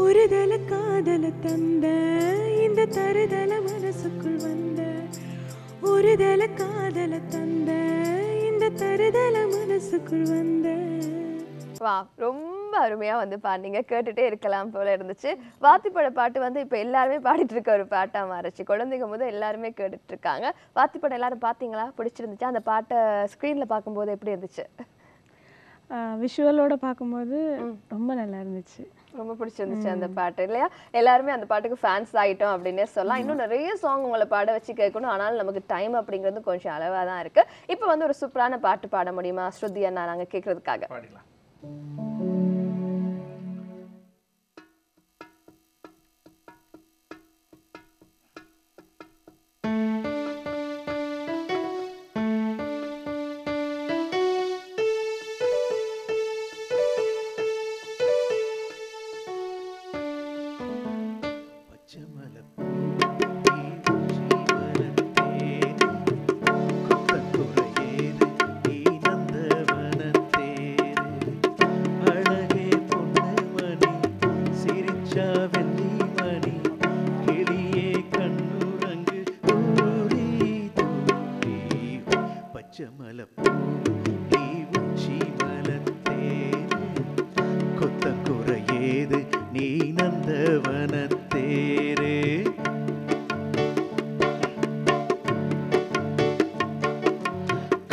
ஒரு தல காதல தந்த இந்த தருதல மனசுக்குள் வந்த, ஒரு தல காதல தந்த இந்த தருதல மனசுக்குள் வந்த. வா, ரொம்ப அருமையா வந்து பாடினீங்க. கேட்டுட்டே இருக்கலாம் போல இருந்துச்சு. வாத்திப்பட பாட்டு வந்து இப்போ எல்லாருமே பாடிட்டு இருக்க ஒரு பாட்டா மாறிச்சு. குழந்தைங்க முதல் எல்லாருமே கேட்டுட்டு இருக்காங்க. வாத்திப்படம் எல்லாரும் பார்த்தீங்களா? பிடிச்சிருந்துச்சா? அந்த பாட்டை ஸ்க்ரீன்ல பார்க்கும்போது எப்படி இருந்துச்சு? விஷுவலோட பார்க்கும்போது ரொம்ப நல்லா இருந்துச்சு. ரொம்ப பிடிச்சிருந்துச்சு அந்த பாட்டு இல்லையா? எல்லாருமே அந்த பாட்டுக்கு ஃபேன்ஸ் ஆகிட்டோம் அப்படின்னே சொல்லலாம். இன்னும் நிறைய சாங் உங்களை பாட வச்சு கேட்கணும். ஆனாலும் நமக்கு டைம் அப்படிங்கிறது கொஞ்சம் அளவாக தான் இருக்கு. இப்போ வந்து ஒரு சூப்பரான பாட்டு பாட முடியுமா ஸ்ருதி அண்ணா நாங்கள் கேட்கறதுக்காக? பாடிக்கலாம்.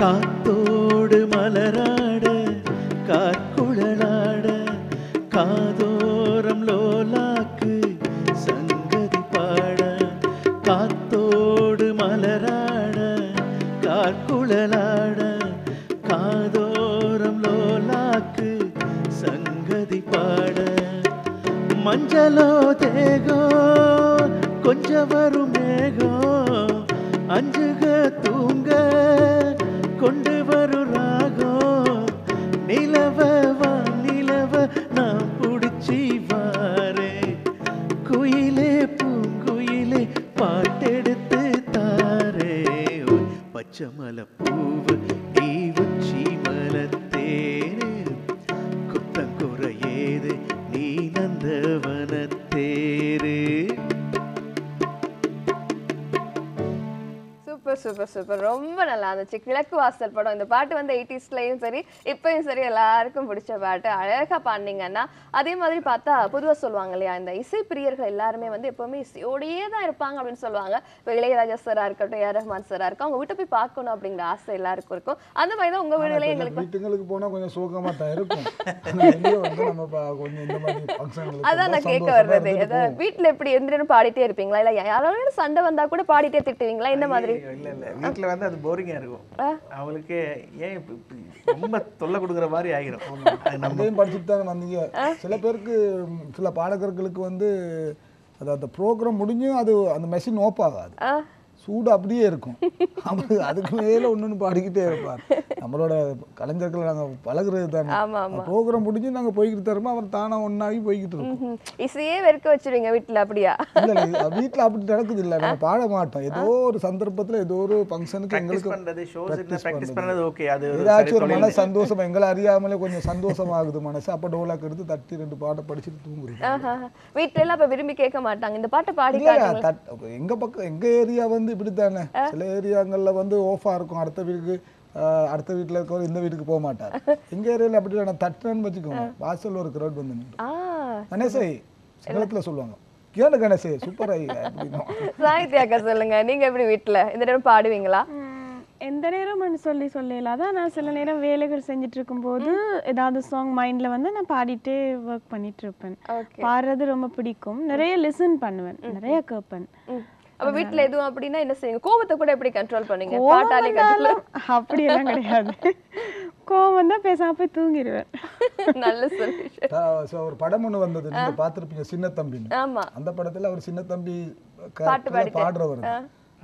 காத்தோடு மலராட கார்குழலாட காதோரம் லோலாக்கு சங்கதி பாட, காத்தோடு மலராட கார்குழலாட காதோரம் லோலாக்கு சங்கதி பாட, மஞ்சளோ தேகோ கொஞ்சம் வரும் மேகம் அஞ்சுக தூங்க கொண்டு வரும் ராகம், நிலவ வா நிலவ பச்சமல பூவு நீ உச்சி மலத்தேரு குத்தங்குறையேது நீ நந்தவனத்தேரு. சூப்பர் சூப்பர் சூப்பர், ரொம்ப நல்லா இருந்துச்சு. கிழக்கு வாசல் படம் இந்த பாட்டு வந்து 80ஸ்லயும் சரி இப்பயும் சரி எல்லாருக்கும் பிடிச்ச பாட்டு. அழகா பாடினீங்கன்னா அதே மாதிரி பார்த்தா பொதுவாக சொல்லுவாங்க இல்லையா, இந்த இசை பிரியர்கள் எல்லாருமே வந்து எப்பவுமே இசையோடையே தான் இருப்பாங்க அப்படின்னு சொல்லுவாங்க. இப்போ இளையராஜா சாரா இருக்கட்டும், ஏஆர் ரஹ்மான் சாரா இருக்கும், அவங்க வீட்டை போய் பார்க்கணும் அப்படிங்கிற ஆசை எல்லாருக்கும் இருக்கும். அந்த மாதிரி தான் உங்க வீடுகளே எங்களுக்கு வீட்டுங்களுக்கு போனா கொஞ்சம் சோகமா தான் இருக்கும். வந்து நம்ம கொஞ்சம் இந்த மாதிரி ஃபங்க்ஷன்களுக்கு அதான் நான் கேட்க வர்றது. அதான் வீட்டுல எப்படி எந்திரனும் பாடிட்டே இருப்பீங்களா, இல்ல யாரோட சண்டை வந்தா கூட பாடிட்டே திட்டுவீங்களா, இந்த மாதிரி? இல்ல இல்ல, வீட்டுல வந்து அது போரிங்கா இருக்கும். அவங்களுக்கு ஏன் ரொம்ப தொல்லை கொடுக்குற மாதிரி ஆகிரும். நம்மளையும் படிச்சுட்டு தாங்க வந்தீங்க. சில பேருக்கு சில பாடகர்களுக்கு வந்து அந்த ப்ரோக்ராம் முடிஞ்சும் அது அந்த மெஷின் ஓப் ஆகாது, சூடு அப்படியே இருக்கும். அதுக்கு மேல ஒன்று பாடிக்கிட்டே இருப்பார். நம்மளோட கலைஞர்கள் நாங்கள் பழகுறது தானே. ப்ரோக்ராம் முடிஞ்சு நாங்கள் போய்கிட்டு தரோமோ அவர் தானா ஒன்னாகி போய்கிட்டு இருக்கோம். இசையே வெறுக்க வச்சிருவீங்க வீட்டில்? அப்படியா? இல்லை வீட்டில் அப்படி நடக்குது இல்லை, நாங்கள் பாட மாட்டோம். ஏதோ ஒரு சந்தர்ப்பத்தில் ஏதோ ஒரு ஃபங்க்ஷனுக்கு எங்களுக்கு ஏதாச்சும் ஒரு மன சந்தோஷம் எங்களை அறியாமலே கொஞ்சம் சந்தோஷமாகுது மனசு. அப்போ டோலாக்கு எடுத்து தட்டி 2 பாட்டை படிச்சுட்டு தூங்குறோம். வீட்டுல எல்லாம் அப்போ விரும்பி கேட்க மாட்டாங்க இந்த பாட்டை பாடி? எங்க பக்கம் எங்க ஏரியா வந்து இப்படித்தானே, சில ஏரியாங்கள்ல வந்து ஓஃபா இருக்கும். அடுத்த வீட்டுல இருக்கவர் இந்த வீட்டுக்கு போக மாட்டார். எங்க ஏரியால அப்படி நான் தட்டுறேன்னு வச்சுக்கோங்க, வாசல் ஒரு கிரௌட் வந்து கணேசை சிங்களத்துல சொல்லுவாங்க, கேளு கணேசே சூப்பர் ஆகி அப்படின்னு. சாகித்யா அக்கா சொல்லுங்க, நீங்க எப்படி வீட்டுல இந்த நேரம் பாடுவீங்களா? எந்த நேரம் சொல்லலாம். அதான் நான் சில நேரம் வேலைகள் செஞ்சுட்டு இருக்கும்போது ஏதாவது சாங் மைண்ட்ல வந்து நான் பாடிட்டே ஒர்க் பண்ணிட்டு இருப்பேன். பாடுறது ரொம்ப பிடிக்கும், நிறைய லிசன் பண்ணுவேன், நிறைய கேட்பேன். அப்ப வீட்டுல எதுவும் அப்படின்னா என்ன செய்யுங்க? கோபத்தை கூட எப்படி கண்ட்ரோல் பண்ணீங்க? பாட்டாலே கண்ட்ரோல்? அப்படியெல்லாம் கிடையாது, கோவம் தான் பேசாம போய் தூங்கிடுவேன். நல்ல சொல்யூஷன். ஒரு படம் ஒண்ணு வந்தது, நீங்க பாத்திருப்பீங்க, சின்ன தம்பின்னு. ஆமா, அந்த படத்துல அவர் சின்ன தம்பி பாட்டு பாடுறவர்.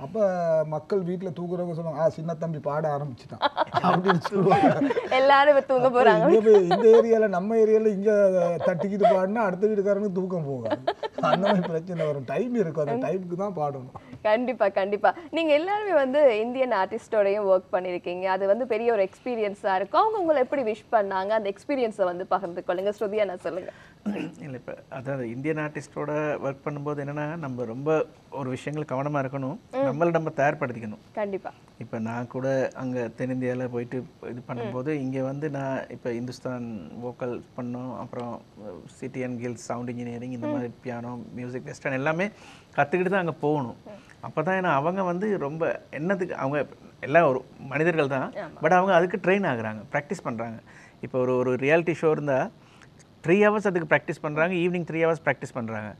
அப்ப மக்கள் வீட்டுல தூக்குறவங்க சொல்லுவாங்க, சின்ன தம்பி பாட ஆரம்பிச்சுட்டான் அப்படின்னு சொல்லுவாங்க. எல்லாரும் தூங்க போறாங்க. இந்த ஏரியால நம்ம ஏரியால இங்க தட்டிக்கிட்டு பாடினா அடுத்த வீட்டுக்காரனுக்கு தூக்கம் போகாது. அந்த மாதிரி பிரச்சனை வரும். டைம் இருக்கும், அந்த டைமுக்கு தான் பாடணும். கண்டிப்பா கண்டிப்பா. நீங்க எல்லாருமே வந்து இந்தியன் ஆர்டிஸ்டோடையும் ஒர்க் பண்ணிருக்கீங்க, அது வந்து பெரிய ஒரு எக்ஸ்பீரியன்ஸா இருக்கும். அவங்க உங்களை எப்படி விஷ் பண்ணாங்க, அந்த எக்ஸ்பீரியன்ஸை வந்து பகிர்ந்து கொள்ளுங்க. ஸ்ருதியா நான் சொல்லுங்க. இல்லை, இப்போ அதாவது இந்தியன் ஆர்டிஸ்டோட ஒர்க் பண்ணும்போது என்னென்னா நம்ம ரொம்ப ஒரு விஷயங்கள் கவனமாக இருக்கணும், நம்மளை நம்ம தயார்படுத்திக்கணும். கண்டிப்பாக. இப்போ நான் கூட அங்கே தென்னிந்தியாவில் போயிட்டு இது பண்ணும்போது இங்கே வந்து நான் இப்போ இந்துஸ்தான் வோக்கல் பண்ணோம், அப்புறம் சிடிஎன் கில்ஸ் சவுண்ட் இன்ஜினியரிங், இந்த மாதிரி பியானோ மியூசிக் வெஸ்டர்ன் எல்லாமே கற்றுக்கிட்டு தான் அங்கே போகணும். அப்போ தான் ஏன்னா அவங்க வந்து ரொம்ப என்னத்துக்கு அவங்க எல்லாம் ஒரு மனிதர்கள் தான், பட் அவங்க அதுக்கு ட்ரெயின் ஆகுறாங்க, ப்ராக்டிஸ் பண்ணுறாங்க. இப்போ ஒரு ரியாலிட்டி ஷோ இருந்தால் 3 ஹவர்ஸ் அதுக்கு ப்ராக்டிஸ் பண்ணுறாங்க, ஈவினிங் 3 ஹவர்ஸ் ப்ராக்டிஸ் பண்ணுறாங்க.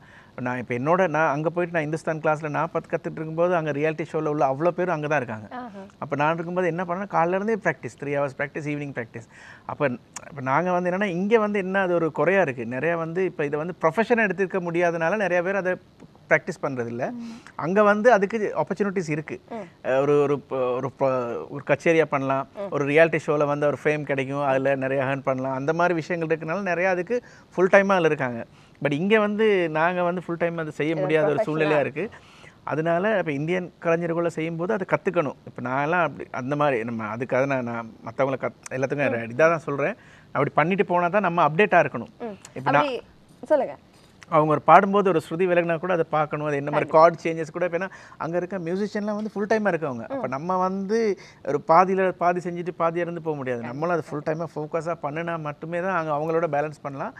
நான் இப்போ நான் அங்கே போயிட்டு நான் இந்துஸ்தான் கிளாஸில் நான் கற்றுட்டு இருக்கும்போது அங்கே ரியாலிட்டி ஷோவில் உள்ள அவ்வளோ பேர் அங்கே தான் இருக்காங்க. அப்போ நான் இருக்கும்போது என்ன பண்ணேன், காலையிலேருந்தே practice, 3 hours practice, evening practice. இப்போ நாங்கள் வந்து என்னென்னா இங்கே வந்து என்ன அது ஒரு குறையாக இருக்குது, நிறையா வந்து இப்போ இதை வந்து ப்ரொஃபஷனாக எடுத்துக்க முடியாதனால நிறையா பேர் அதை ப்ராக்டிஸ் பண்ணுறதில்ல. அங்கே வந்து அதுக்கு ஆப்பர்ச்சுனிட்டிஸ் இருக்குது. ஒரு கச்சேரியாக பண்ணலாம், ஒரு ரியாலிட்டி ஷோவில் வந்து ஒரு ஃபேம் கிடைக்கும், அதில் நிறைய ஏர்ன் பண்ணலாம், அந்த மாதிரி விஷயங்கள் இருக்கனால நிறையா அதுக்கு ஃபுல் டைமாக அதில் இருக்காங்க. பட் இங்கே வந்து நாங்கள் வந்து ஃபுல் டைம் அது செய்ய முடியாத ஒரு சூழ்நிலையாக இருக்குது. அதனால இப்போ இந்தியன் கலைஞர்களை செய்யும்போது அதை கற்றுக்கணும். இப்போ நான்லாம் அப்படி அந்த மாதிரி நம்ம அதுக்காக நான் மற்றவங்களை எல்லாத்துக்கும் இதாக தான் சொல்கிறேன், அப்படி பண்ணிட்டு போனால் தான் நம்ம அப்டேட்டாக இருக்கணும். இப்போ நான் சொல்லுங்கள், அவங்க ஒரு பாடும்போது ஒரு ஸ்ருதி விலகினா கூட அதை பார்க்கணும், அது என்ன மாதிரி கார்ட் சேஞ்சஸ் கூட. இப்போ ஏன்னா அங்கே இருக்க மியூசிஷியன்லாம் வந்து ஃபுல் டைமாக இருக்கவங்க. அப்போ நம்ம வந்து ஒரு பாதி செஞ்சுட்டு பாதி இருந்து போக முடியாது. நம்மளும் அது ஃபுல் டைமாக ஃபோக்கஸாக பண்ணினா மட்டுமே தான் அங்கே அவங்களோட பேலன்ஸ் பண்ணலாம்.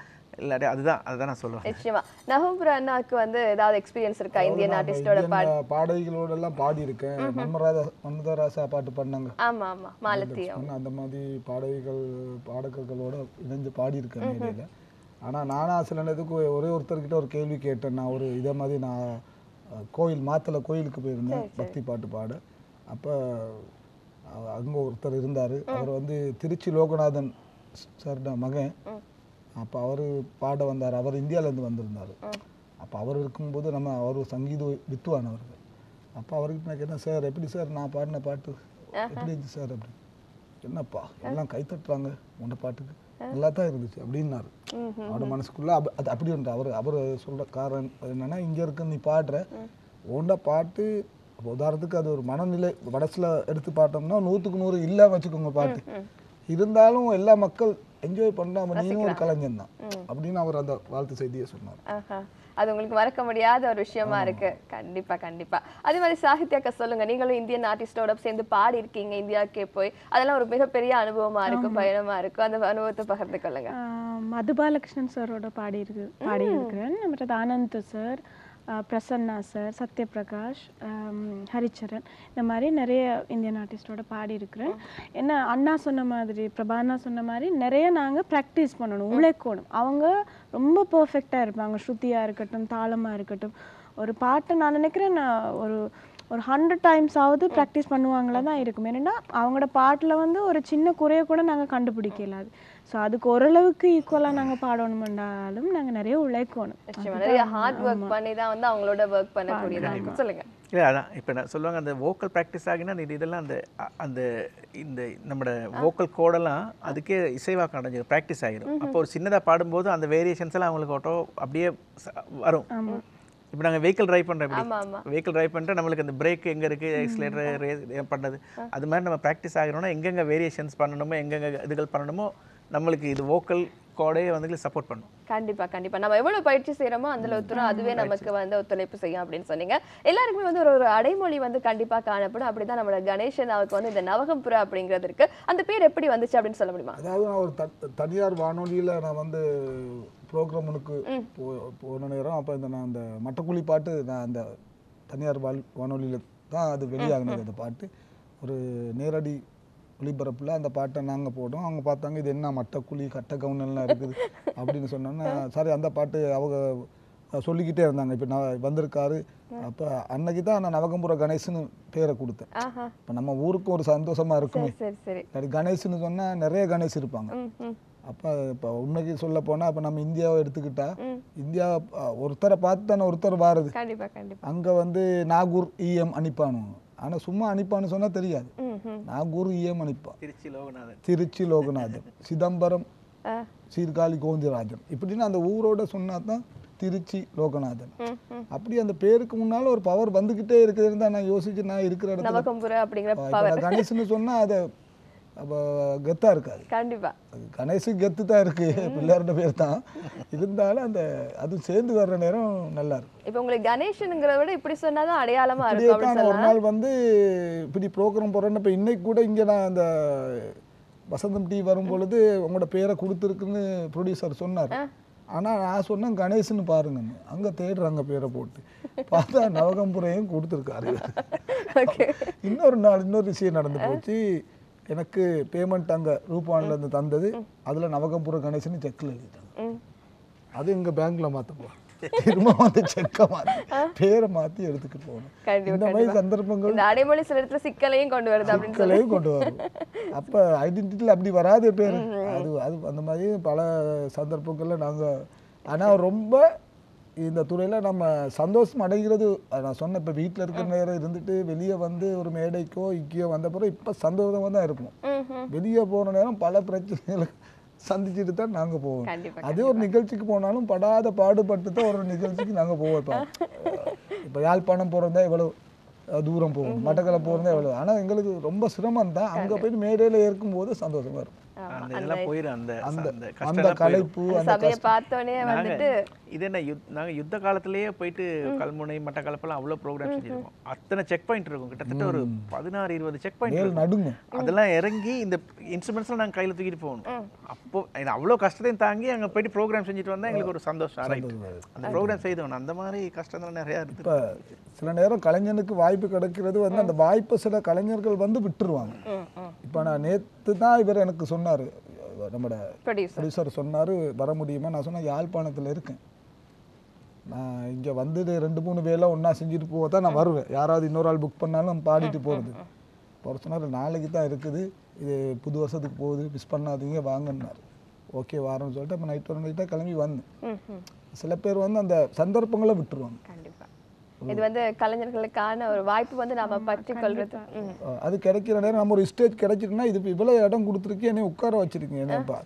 இல்லாட்டி அதுதான் நான் சொல்லுவேன். நிச்சயமா. நஹும்புர அண்ணாக்கு வந்து ஏதாவது எக்ஸ்பீரியன்ஸ் இருக்கா இந்தியன் ஆர்டிஸ்டோட பாடகிகளோட எல்லாம் பாடி இருக்கேன். மன்மதராசா பாட்டு பண்ணாங்க. ஆமா ஆமா, மாலதி. அந்த மாதிரி பாடகர்களோட இணைந்து பாடி இருக்கேன் நேரில். ஆனால் நானா சில நேரத்துக்கு ஒரே ஒருத்தர்கிட்ட ஒரு கேள்வி கேட்டேன். நான் ஒரு இதே மாதிரி நான் மாத்தளை கோயிலுக்கு போயிருந்தேன் பக்தி பாட்டு பாட. அப்போ அங்கே ஒருத்தர் இருந்தார், அவர் வந்து திருச்சி லோகநாதன் சார் மகன். அப்போ அவர் பாட வந்தார், அவர் இந்தியாவிலேருந்து வந்திருந்தார். அப்போ அவர் இருக்கும்போது அவர் சங்கீத வித்துவான் அவருக்கு. அப்போ அவர்கிட்ட நான் கேட்டேன், சார் எப்படி சார் நான் பாடின பாட்டு எப்படி இருந்துச்சு சார் அப்படி? என்னப்பா எல்லாம் கை தட்டுறாங்க உன்ன பாட்டுக்கு, நல்லா தான் இருந்துச்சு அப்படின்னாரு. அவரோட மனசுக்குள்ள அது அப்படி அவர் சொல்கிற காரணம் என்னன்னா, இங்கே இருக்க நீ பாடுற உன்ன பாட்டு அப்போ உதாரணத்துக்கு அது ஒரு மனநிலை மனசில் எடுத்து பார்த்தோம்னா 100க்கு 100 இல்லாம வச்சுக்கோங்க பாட்டு. இருந்தாலும் எல்லா மக்கள் என்ஜாய் பண்ணாம நீயும் ஒரு கலைஞன் தான் அப்படின்னு அவர் அந்த வாழ்த்து செய்தியை சொன்னார். அது உங்களுக்கு மறக்க முடியாத ஒரு விஷயமா இருக்கு. கண்டிப்பா கண்டிப்பா. அதே மாதிரி சாகித்யாக்கா சொல்லுங்க, நீங்களும் இந்தியன் ஆர்டிஸ்டோட சேர்ந்து பாடி இருக்கீங்க இந்தியாவுக்கே போய், அதெல்லாம் ஒரு மிகப்பெரிய அனுபவமா இருக்கும், பயணமா இருக்கும். அந்த அனுபவத்தை பகிர்ந்து கொள்ளுங்க. மதுபாலகிருஷ்ணன் சாரோட பாடியிருக்கிறேன். மற்றது ஆனந்த் சார், பிரசன்னா சார், சத்யபிரகாஷ், ஹரிச்சரன், இந்த மாதிரி நிறைய இந்தியன் ஆர்டிஸ்டோட பாடியிருக்கிறேன். என்ன அண்ணா சொன்ன மாதிரி, பிரபாண்ணா சொன்ன மாதிரி நிறைய நாங்கள் ப்ராக்டிஸ் பண்ணணும், உழைக்கணும். அவங்க ரொம்ப பர்ஃபெக்டாக இருப்பாங்க, ஸ்ருதியாக இருக்கட்டும், தாளமாக இருக்கட்டும். ஒரு பாட்டை நான் நினைக்கிறேன் ஒரு 100 டைம்ஸ் ஆவது ப்ராக்டிஸ் பண்ணுவாங்களா தான் இருக்கும். ஏன்னா அவங்களோட பாட்டில் வந்து ஒரு சின்ன குறைய கூட நாங்கள் கண்டுபிடிக்கலாது. ஸோ அதுக்கு ஓரளவுக்கு ஈக்குவலாக நாங்கள் பாடணும்னாலும் நாங்கள் நிறைய உழைக்கணும். நிறைய ஹார்ட் ஒர்க் பண்ணி தான் வந்து அவங்களோட ஒர்க் பண்ணக்கூடியதாக இருக்கும். சொல்லுங்க. இல்லை அதான் இப்போ நான் சொல்லுவாங்க, அந்த வோக்கல் ப்ராக்டிஸ் ஆகினா இதெல்லாம் அந்த அந்த இந்த நம்மளோட வோக்கல் கோடெல்லாம் அதுக்கே இசைவாக்கம் அடைஞ்சிடும், ப்ராக்டிஸ் ஆகிடும். அப்போ ஒரு சின்னதாக பாடும்போது அந்த வேரியேஷன்ஸ் எல்லாம் அவங்களுக்கு ஆட்டோ அப்படியே வரும். இப்போ நாங்கள் வெஹிக்கிள் ட்ரைவ் பண்ணுறோம், எப்படி வெஹிக்கிள் ட்ரைவ் பண்ணுறோம், நம்மளுக்கு அந்த பிரேக் எங்கே இருக்குது, எக்ஸிலேட்டர் பண்ணது, அது மாதிரி நம்ம ப்ராக்டிஸ் ஆகிறோம்னா எங்கெங்கே வேரியேஷன்ஸ் பண்ணணுமோ, எங்கெங்கே இதுகள் பண்ணணுமோ நம்மளுக்கு இது வோக்கல் கோடே வந்து சப்போர்ட் பண்ணும். கண்டிப்பா கண்டிப்பா. நம்ம எவ்வளவு பயிற்சி செய்யறோமோ அதுல ஒத்துரும், அதுவே நமக்கு வந்து ஒத்துழைப்பு செய்யும் அப்படின்னு சொன்னீங்க. எல்லாருக்குமே வந்து ஒரு அடைமொழி வந்து கண்டிப்பா காணப்படும். அப்படிதான் நம்மளோட கணேசன் அவருக்கு வந்து இந்த நவகம்புரா அப்படிங்கிறது இருக்கு. அந்த பேர் எப்படி வந்துச்சு அப்படின்னு சொல்ல முடியுமா? அதாவது நான் ஒரு தனியார் வானொலியில் நான் வந்து ப்ரோக்ராமுக்கு போன நேரம் அப்போ நான் அந்த மட்டக்குழி பாட்டு நான் அந்த தனியார் வானொலியில் தான் அது வெளியாகினது. அந்த பாட்டு ஒரு நேரடி ஒளிபரப்பில் அந்த பாட்டை நாங்கள் போட்டோம். அவங்க பார்த்தாங்க இது என்ன மட்டக்குழி கட்ட கவுனெல்லாம் இருக்குது அப்படின்னு சொன்னோன்னா, சரி அந்த பாட்டு அவங்க சொல்லிக்கிட்டே இருந்தாங்க. இப்போ நான் வந்திருக்காரு. அப்போ அன்னைக்கு தான் நான் நவகம்புர கணேசன்னு பேரை கொடுத்தேன். இப்போ நம்ம ஊருக்கும் ஒரு சந்தோஷமாக இருக்குமே. சரி கணேசன்னு சொன்னால் நிறைய கணேஷ் இருப்பாங்க. அப்போ இப்போ உண்மைக்கு சொல்ல போனால் இப்போ நம்ம இந்தியாவை எடுத்துக்கிட்டா, இந்தியா ஒருத்தரை பார்த்து தானே ஒருத்தர் வாருது. அங்கே வந்து நாகூர் இஎம் அனுப்பானுவாங்க. ஆனால் சும்மா அனுப்பான்னு சொன்னால் தெரியாது. நாகூர் இஎம் அனுப்பா, திருச்சி லோகநாதன், சிதம்பரம் சீர்காழி கோவிந்தராஜன், இப்படின்னு அந்த ஊரோட சொன்னா தான் திருச்சி லோகநாதன். அப்படி அந்த பேருக்கு முன்னால ஒரு பவர் வந்துகிட்டே இருக்கிறது தான் நான் யோசிச்சு நான் இருக்கிற இடத்துல கணேசன்னு சொன்னா அதை அப்போ கெத்தா இருக்காது. கண்டிப்பா கணேசு கெத்து தான் இருக்கு, பிள்ளையாரோட பேர் தான் இருந்தாலும் அந்த அது சேர்ந்து வர்ற நேரம் நல்லா இருக்கும். இப்போ உங்களுக்கு கணேசனுங்கிறத விட இப்படி சொன்னாதான் அடையாளமா இருக்கும். ஒரு நாள் வந்து இப்படி ப்ரோக்ராம் போறேன்னு இப்போ இன்னைக்கு கூட இங்கே நான் அந்த வசந்தம் டிவி வரும் பொழுது உங்களோட பேரை கொடுத்துருக்குன்னு ப்ரொடியூசர் சொன்னார். ஆனால் நான் சொன்னேன் கணேசன்னு பாருங்கன்னு. அங்கே தேடுறாங்க பேரை போட்டு பார்த்தா நவகம்புரையும் கொடுத்துருக்காரு. இன்னொரு விஷயம் நடந்து போச்சு. எனக்கு பேமெண்ட் அங்கே ரூபான்லேருந்து தந்தது, அதில் நவகம்புர கணேசன் செக்கில் எழுதிட்டாங்க. அது எங்கள் பேங்க்கில் மாற்ற திரும்ப வந்து செக்கை மாற்றி பேரை மாற்றி எடுத்துக்கிட்டு போகணும். இந்த மாதிரி சந்தர்ப்பங்கள் அடைமொழி சில இடத்துல சிக்கலையும் கொண்டு வரும். அப்போ ஐடென்டிட்டியில் அப்படி வராது பேர். அது அந்த மாதிரி பல சந்தர்ப்பங்களில் நாங்கள் ஆனால் ரொம்ப இந்த துறையில் நம்ம சந்தோஷம் அடைகிறது. நான் சொன்ன இப்போ வீட்டில் இருக்கிற நேரம் இருந்துட்டு வெளியே வந்து ஒரு மேடைக்கோ இக்கியோ வந்த பிறகு இப்போ சந்தோஷமாக தான் இருப்போம். வெளியே போன நேரம் பல பிரச்சனைகளை சந்திச்சுட்டு தான் நாங்கள் போவோம். அதே ஒரு நிகழ்ச்சிக்கு போனாலும் படாத பாடுபட்டு தான் ஒரு நிகழ்ச்சிக்கு நாங்கள் போவோம். இப்போ யாழ்ப்பாணம் போகிறதா எவ்வளோ தூரம் போவோம், மட்டக்கள போகிறதா எவ்வளோ. ஆனால் எங்களுக்கு ரொம்ப சிரமம் தான். அங்கே போயிட்டு மேடையில் இருக்கும்போது சந்தோஷமாக இருக்கும். அந்த களைப்பு இது என்ன நாங்க யுத்த காலத்திலேயே போயிட்டு கல்முனை மட்டக்களப்பெல்லாம் அவ்வளவு ப்ரோக்ராம் செஞ்சிருக்கோம். அத்தனை செக் பாயிண்ட் இருக்கும், கிட்டத்தட்ட ஒரு 16-20 செக் பாயிண்ட் நடுங்கும். அதெல்லாம் இறங்கி இந்த இன்ஸ்ட்ருமெண்ட்ஸ்லாம் நாங்கள் கையில் தூக்கிட்டு போகணும். அப்போ அவ்வளோ கஷ்டத்தையும் தாங்கி அங்கே போயிட்டு ப்ரோக்ராம் செஞ்சுட்டு வந்தால் எங்களுக்கு ஒரு சந்தோஷம். அந்த ப்ரோக்ராம் செய்தோம். அந்த மாதிரி கஷ்டம் நிறையா இருக்கு. இப்போ சில நேரம் கலைஞனுக்கு வாய்ப்பு கிடைக்கிறது வந்து அந்த வாய்ப்பை சில கலைஞர்கள் வந்து விட்டுருவாங்க. இப்போ நான் நேற்று தான் இவர் எனக்கு சொன்னார், நம்மளோட ப்ரொடியூசர் சொன்னார் வர முடியுமா. நான் சொன்னேன் யாழ்ப்பாணத்தில் இருக்கேன், நான் இங்கே வந்து 2-3 வேலை ஒன்றா செஞ்சுட்டு போக தான் நான் வருவேன். யாராவது இன்னொரு ஆள் புக் பண்ணாலும் பாடிட்டு போகிறது. ஒரு சொன்னார் நாளைக்கு தான் இருக்குது, இது புது வருஷத்துக்கு போகுது, மிஸ் பண்ணாதீங்க வாங்கினார். ஓகே வாரம்னு சொல்லிட்டு அப்போ நைட் 1 தான் கிளம்பி வந்தேன். சில பேர் வந்து அந்த சந்தர்ப்பங்களை விட்டுருவாங்க. இது வந்து கலைஞர்களுக்கான ஒரு வாய்ப்பு வந்து நாம பற்றி கொள்றது. அது கிடைக்கிற நேரம் நம்ம ஒரு ஸ்டேஜ் கிடைச்சிட்டுனா இது இவ்வளோ இடம் கொடுத்துருக்கேன், என்னை உட்கார வச்சிருக்கீங்க, என்னப்பா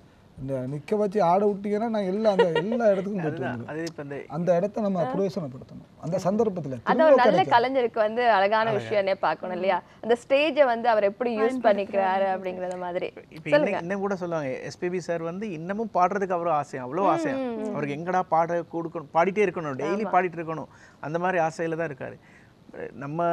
இந்த நிற்க வச்சு ஆட விட்டீங்கன்னா நான் எல்லா இடத்துக்கும் போயிட்டு அதுதான் வந்துடுவேன். அது இப்போ இந்த அந்த இடத்த நம்ம பிரயோசனப்படுத்தணும் அந்த சந்தர்ப்பத்தில். அது ஒரு நல்ல கலைஞருக்கு வந்து அழகான விஷயம்னே பார்க்கணும் இல்லையா? அந்த ஸ்டேஜை வந்து அவர் எப்படி யூஸ் பண்ணிக்கிறாரு அப்படிங்கறத மாதிரி. இப்போ இன்னும் கூட சொல்லுவாங்க எஸ்பிபி சார் வந்து இன்னமும் பாடுறதுக்கு அவ்வளோ ஆசையா, அவ்வளோ ஆசையா. அவருக்கு எங்கடா பாட கொடுக்கணும், பாடிட்டே இருக்கணும், டெய்லி பாடிட்டு இருக்கணும், அந்த மாதிரி ஆசையில தான் இருக்காரு. நம்ம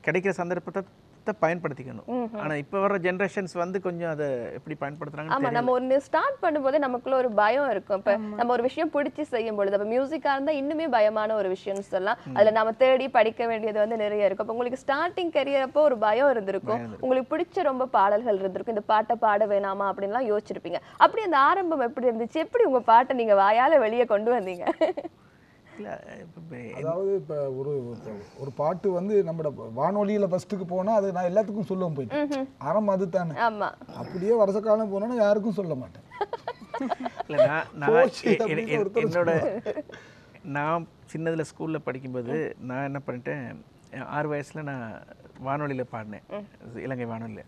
கிடைக்கிற சந்தர்ப்பத்தை பயன்படுத்திக்கணும். ஆனா இப்ப வர ஜெனரேஷன்ஸ் வந்து கொஞ்சம் அதை எப்படி பயன்படுத்துறாங்கன்னு ஆமா, நம்ம ஒன்னு ஸ்டார்ட் பண்ணும்போது நமக்குள்ள ஒரு பயம் இருக்கும். இப்ப நம்ம ஒரு விஷயம் பிடிச்சி செய்யும் பொழுது, அப்ப மியூசிக்கா இருந்தா இன்னுமே பயமான ஒரு விஷயம்னு சொல்லலாம். அதுல நம்ம தேடி படிக்க வேண்டியது வந்து நிறைய இருக்கும். அப்ப உங்களுக்கு ஸ்டார்டிங் கரியர் அப்போ ஒரு பயம் இருந்திருக்கும், உங்களுக்கு பிடிச்ச ரொம்ப பாடல்கள் இருந்திருக்கும், இந்த பாட்டை பாட வேணாமா அப்படின்லாம் யோசிச்சிருப்பீங்க. அப்படி அந்த ஆரம்பம் எப்படி இருந்துச்சு? எப்படி உங்க பாட்டை நீங்க வாயால வெளியே கொண்டு வந்தீங்க? அதாவது இப்போ ஒரு பாட்டு வந்து நம்மளோட வானொலியில ஃபர்ஸ்ட்டுக்கு போனா அது நான் எல்லாத்துக்கும் சொல்லுவேன் போயிட்டு ஆரம்பம் அது தானே. ஆமா, அப்படியே வருஷ காலம் போனோன்னா யாருக்கும் சொல்ல மாட்டேன். நான் சின்னதுல ஸ்கூல்ல படிக்கும்போது நான் என்ன பண்ணிட்டேன், 6 வயசுல நான் வானொலியில பாடினேன், இலங்கை வானொலியில.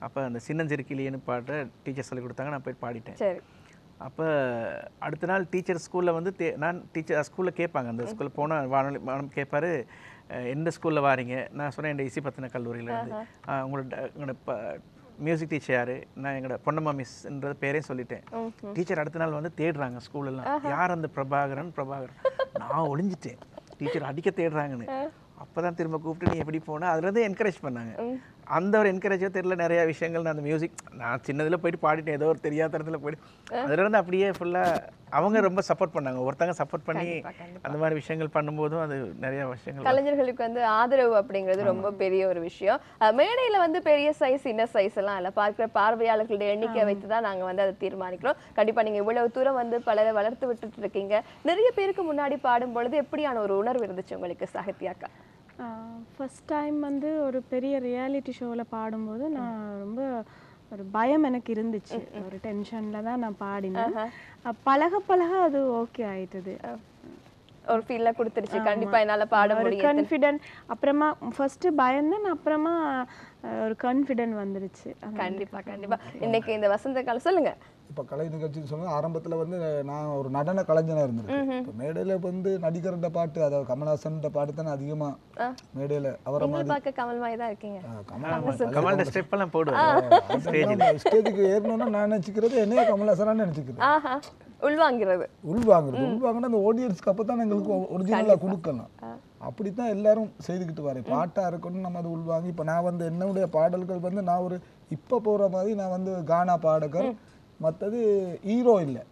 அப்போ அந்த சின்னஞ்சிறுக்கிளியன்னு பாட்டை டீச்சர் சொல்லி கொடுத்தாங்க, நான் போய் பாடிட்டேன். சரி. அப்போ அடுத்த நாள் டீச்சர் ஸ்கூலில் வந்து நான் டீச்சர் ஸ்கூலில் கேட்பாங்க, அந்த ஸ்கூலில் போனால் வானொலி கேட்பாரு, எந்த ஸ்கூலில் வாரீங்க? நான் சொன்னேன் என் இசி பத்தின கல்லூரியிலேருந்து. உங்களோட மியூசிக் டீச்சர் யார்? நான் எங்களோட பொன்னம்மா மிஸ்ன்ற பேரையும் சொல்லிட்டேன். டீச்சர் அடுத்த நாள் வந்து தேடுறாங்க ஸ்கூலெல்லாம், யார் அந்த பிரபாகரன்? நான் ஒளிஞ்சிட்டேன், டீச்சர் அடிக்க தேடுறாங்கன்னு. அப்போ தான் திரும்ப கூப்பிட்டு நீ எப்படி போனால் அதுலேருந்து என்கரேஜ் பண்ணாங்க. அந்த ஒரு என்கரேஜோ தெரியல, நிறைய விஷயங்கள் நான் அந்த மியூசிக் நான் சின்னதில் போயிட்டு பாடிட்டேன், ஏதோ ஒரு தெரியாத இடத்துல போயிட்டு அதுலேருந்து அப்படியே ஃபுல்லாக அவங்க ரொம்ப சப்போர்ட் பண்ணாங்க. ஒருத்தங்க சப்போர்ட் பண்ணி அந்த மாதிரி விஷயங்கள் பண்ணும்போதும் அது நிறைய விஷயங்கள் கலைஞர்களுக்கு வந்து ஆதரவு அப்படிங்கிறது ரொம்ப பெரிய ஒரு விஷயம். மேடையில் வந்து பெரிய சைஸ் சின்ன சைஸ் எல்லாம் இல்லை, பார்க்குற பார்வையாளர்களுடைய எண்ணிக்கை வைத்து தான் நாங்கள் வந்து அதை தீர்மானிக்கிறோம். கண்டிப்பாக நீங்கள் இவ்வளவு தூரம் வந்து பலரை வளர்த்து விட்டுட்டு இருக்கீங்க. நிறைய பேருக்கு முன்னாடி பாடும் பொழுது எப்படியான ஒரு உணர்வு இருந்துச்சு உங்களுக்கு சாகித்யாக்கா? ஃபர்ஸ்ட் டைம் வந்து ஒரு பெரிய ரியாலிட்டி ஷோவில் பாடும்போது நான் ரொம்ப ஒரு பயம் எனக்கு இருந்துச்சு, ஒரு டென்ஷனில் தான் நான் பாடினேன். பழக அது ஓகே ஆயிட்டது, ஒரு ஃபீல்ல கொடுத்துருச்சு, கண்டிப்பா என்னால பாட முடியும் கான்ஃபிடென்ட். அப்புறமா ஃபர்ஸ்ட் பயந்தேன், அப்புறமா ஒரு கான்ஃபிடென்ட் வந்துருச்சு. கண்டிப்பா கண்டிப்பா. இன்னைக்கு இந்த வசந்த காலம் சொல்லுங்க. இப்போ கலை நிகழ்ச்சின்னு சொன்னா ஆரம்பத்தில் வந்து நான் ஒரு நடன கலைஞனாக இருந்திருக்கேன். இப்போ மேடையில் வந்து நடிகர்கிட்ட பாட்டு, அதாவது கமல்ஹாசன் பாட்டு தானே அதிகமாக மேடையில் அவரை மாதிரி பார்க்க கமல் மாதிரி தான் இருக்கீங்க. கமல் ஸ்டெப் எல்லாம் போடுவாங்க. ஸ்டேஜுக்கு ஏறணும்னா நான் நினச்சிக்கிறது என்னைய கமல்ஹாசனான்னு நினச்சிக்கிறேன். உள்வாங்கினா அந்த ஆடியன்ஸ்க்கு அப்போ தான் எங்களுக்கு ஒரிஜினலாக கொடுக்கலாம். அப்படித்தான் எல்லாரும் செய்துக்கிட்டு வரேன். பாட்டாக இருக்கணும் நம்ம அதை உள்வாங்கி. இப்போ நான் வந்து என்னுடைய பாடல்கள் வந்து நான் ஒரு இப்போ போகிற மாதிரி நான் வந்து கானா பாடகர், மற்றது ஹீரோ இல்லை.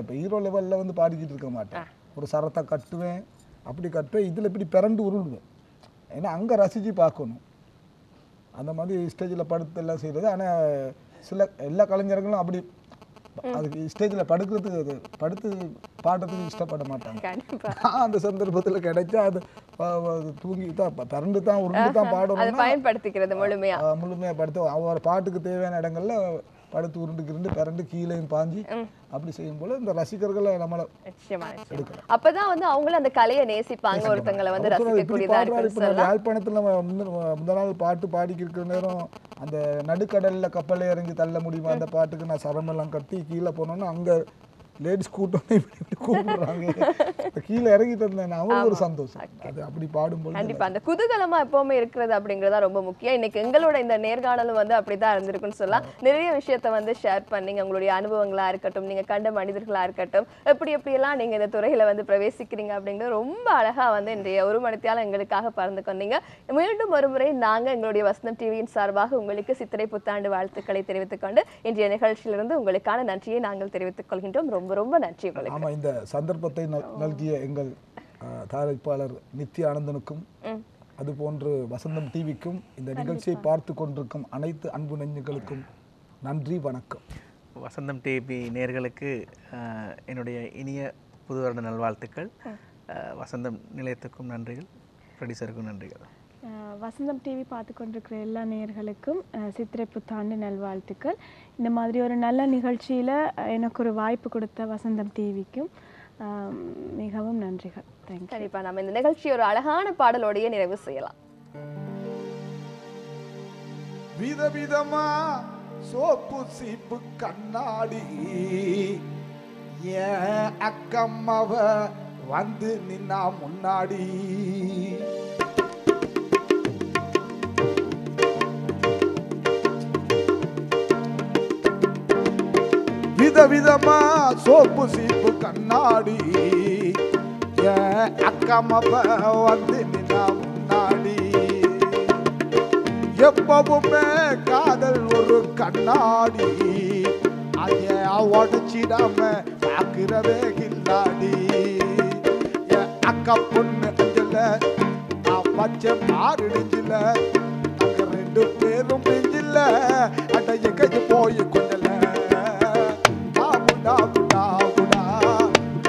இப்போ ஹீரோ லெவலில் வந்து பாடிக்கிட்டு இருக்க மாட்டேன். ஒரு சரத்தை கட்டுவேன், அப்படி கட்டுவேன், இதில் இப்படி பிறண்டு உருள்வேன். ஏன்னா அங்கே ரசித்து பார்க்கணும், அந்த மாதிரி ஸ்டேஜில் படுத்து எல்லாம் செய்கிறது. ஆனால் எல்லா கலைஞர்களும் அப்படி அதுக்கு ஸ்டேஜில் படுக்கிறதுக்கு படுத்து பாடுறதுக்கு இஷ்டப்பட மாட்டாங்க. அந்த சந்தர்ப்பத்தில் கிடைச்சா அது தூங்கி தான் பிறண்டு தான் உருண்டு தான் பாடணும், பயன்படுத்திக்கிறது முழுமையாக படுத்து அவர் பாட்டுக்கு தேவையான இடங்கள்ல படுத்து உருண்டுக்கிருந்து பிறண்டு கீழேயும் பாஞ்சி அப்படி செய்யும் போல இந்த ரசிகர்களை நம்மளை எடுக்கலாம். அப்பதான் வந்து அவங்களும் அந்த கலையை நேசிப்பாங்க, ஒருத்தங்களை வந்து ரசிக்கக்கூடியதா இருக்கு. யாழ்ப்பாணத்துல முதல் நாள் பாட்டு பாடிக்கிற நேரம் அந்த நடுக்கடல்ல கப்பலை இறங்கி தள்ள முடியுமா அந்த பாட்டுக்கு நான் சரமெல்லாம் கட்டி கீழே போனோன்னா அங்க லேடிஸ் கூட்டம் இப்படி கூப்பிடுறாங்க, கீழே இறங்கிட்டு இருந்தேன், அவங்களுக்கு ஒரு சந்தோஷம். அது அப்படி பாடும்போது கண்டிப்பா அந்த குதூகலமா எப்பவுமே இருக்கிறது அப்படிங்கறதா ரொம்ப முக்கியம். இன்னைக்கு எங்களோட இந்த நேர்காணலும் வந்து அப்படிதான் இருந்திருக்குன்னு சொல்லலாம். நிறைய விஷயத்த வந்து ஷேர் பண்ணீங்க, உங்களுடைய அனுபவங்களா இருக்கட்டும், நீங்க கண்ட மனிதர்களா இருக்கட்டும், எப்படி எல்லாம் நீங்க இந்த துறையில வந்து பிரவேசிக்கிறீங்க அப்படிங்கிறது ரொம்ப அழகா வந்து இன்றைய ஒரு மணித்தியால எங்களுக்காக பறந்து கொண்டீங்க. மீண்டும் ஒரு முறை நாங்க எங்களுடைய வசந்தம் டிவியின் சார்பாக உங்களுக்கு சித்திரை புத்தாண்டு வாழ்த்துக்களை தெரிவித்துக் கொண்டு இன்றைய நிகழ்ச்சியிலிருந்து உங்களுக்கான நன்றியை நாங்கள் தெரிவித்துக் கொள்கின்றோம். ரொம்ப ரொம்ப நன்றி. ஆமா, இந்த சந்தர்ப்பத்தை நல்கிய எங்கள் தயாரிப்பாளர் நித்யா ஆனந்தனுக்கும் அதுபோன்று வசந்தம் டிவிக்கும் இந்த நிகழ்ச்சியை பார்த்து கொண்டிருக்கும் அனைத்து அன்பு நெஞ்சங்களுக்கும் நன்றி, வணக்கம். வசந்தம் டிவி நேயர்களுக்கு என்னுடைய இனிய புது வருட நல்வாழ்த்துக்கள். வசந்தம் நிலையத்துக்கும் நன்றிகள், ப்ரொடியூசருக்கும் நன்றிகள். வசந்தம் டிவி பார்த்து கொண்டிருக்கிற எல்லா நேயர்களுக்கும் சித்திரை புத்தாண்டு நல்வாழ்த்துக்கள். இந்த மாதிரி ஒரு நல்ல நிகழ்ச்சியில் எனக்கு ஒரு வாய்ப்பு கொடுத்த வசந்தம் டிவிக்கும் மிகவும் நன்றிகள். கண்டிப்பாக நம்ம இந்த நிகழ்ச்சி ஒரு அழகான பாடலோடையே நிறைவு செய்யலாம். விதவிதமா சோப்பு சீப்பு கண்ணாடி ஏன் அக்கம்மாவ வந்து நின்னா முன்னாடி விதவிதமா சோப்பு சீப்பு கண்ணாடி ஏன் அக்கம்மாவ வந்து நின்னா முன்னாடி எப்பவுமே காதல் ஒரு கண்ணாடி அதைய உடச்சிடாம பாக்குறவே கில்லாடி என் அக்கா பொண்ணு அஞ்சல நான் பச்சை மாறிடுஞ்சில அங்க 2 பேரும் பெஞ்சில அட எங்க போய் கொஞ்சல டாபுடா புடா புடா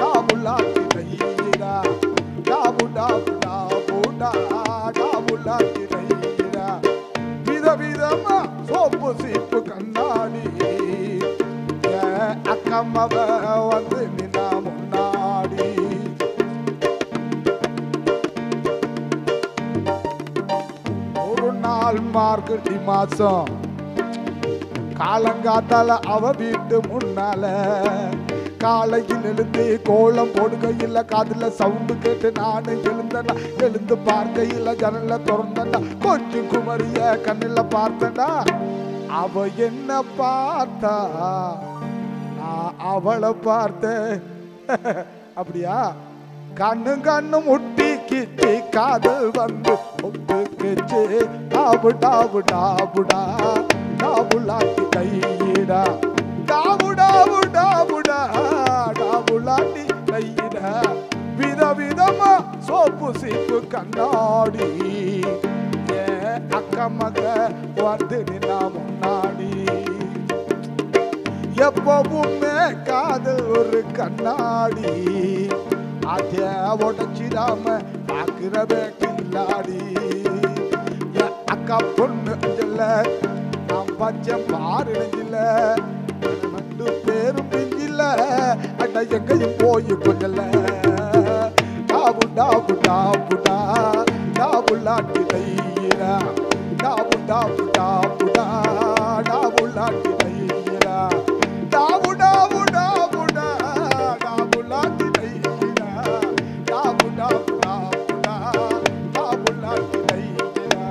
டாபுலா கிரையிரா டாபுடா புடா புடா டாபுலா கிரையிரா விதவிதமா சோப்பு சீப்பு கண்ணாடி அக்கம்மாவ வந்து நின்னா முன்னாடி ஒரு நாள் மார்கழி மாசம் காலங்காத்தால அவ வீட்டு முன்னால காலையில் எழுந்து கோலம் போடுகையில் காதுல சவுண்டு கேட்டு நானு எழுந்தனா எழுந்து பார்க்கையில் ஜன்னல திறந்தனா கொஞ்சம் குமரிய கண்ணில் பார்த்தனா அவ என்ன பார்த்தா நான் அவளை பார்த்தேன் அப்படியா கண்ணு முட்டி கிட்டி காதல் வந்து ஒப்புக்குச்சு டாபு டாபு டாபுடா டாபுலாட்டி கையிடா டாபு டாபு டாபுடா டாபுலாட்டி கையிடா விதவிதமா சோப்பு சீப்பு கண்ணாடி அக்கா மக வந்து நின்னா முன்னாடி எப்பவுமே காதல் ஒரு கண்ணாடி அதை உடச்சிடாம பாக்குறவே கில்லாடி அக்கா பொண்ணு அஞ்சல நான் பச்சை மாறிடுஞ்சில 2 பேரும் பிஞ்சில அட எங்கேயும் போய் கொஞ்சல டாபு டாபு டாபுடா டாபுலாட்டி தையிரா டாபு டாபு டாபுடா டாபுலாட்டி தையிரா டாபு டாபு டாபுடா டாபுலாட்டி தையிரா டாபு டாபு டாபுடா டாபுலாட்டி தையிரா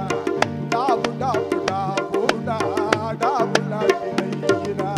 டாபு டாபு டாபுடா டாபுலாட்டி தையிரா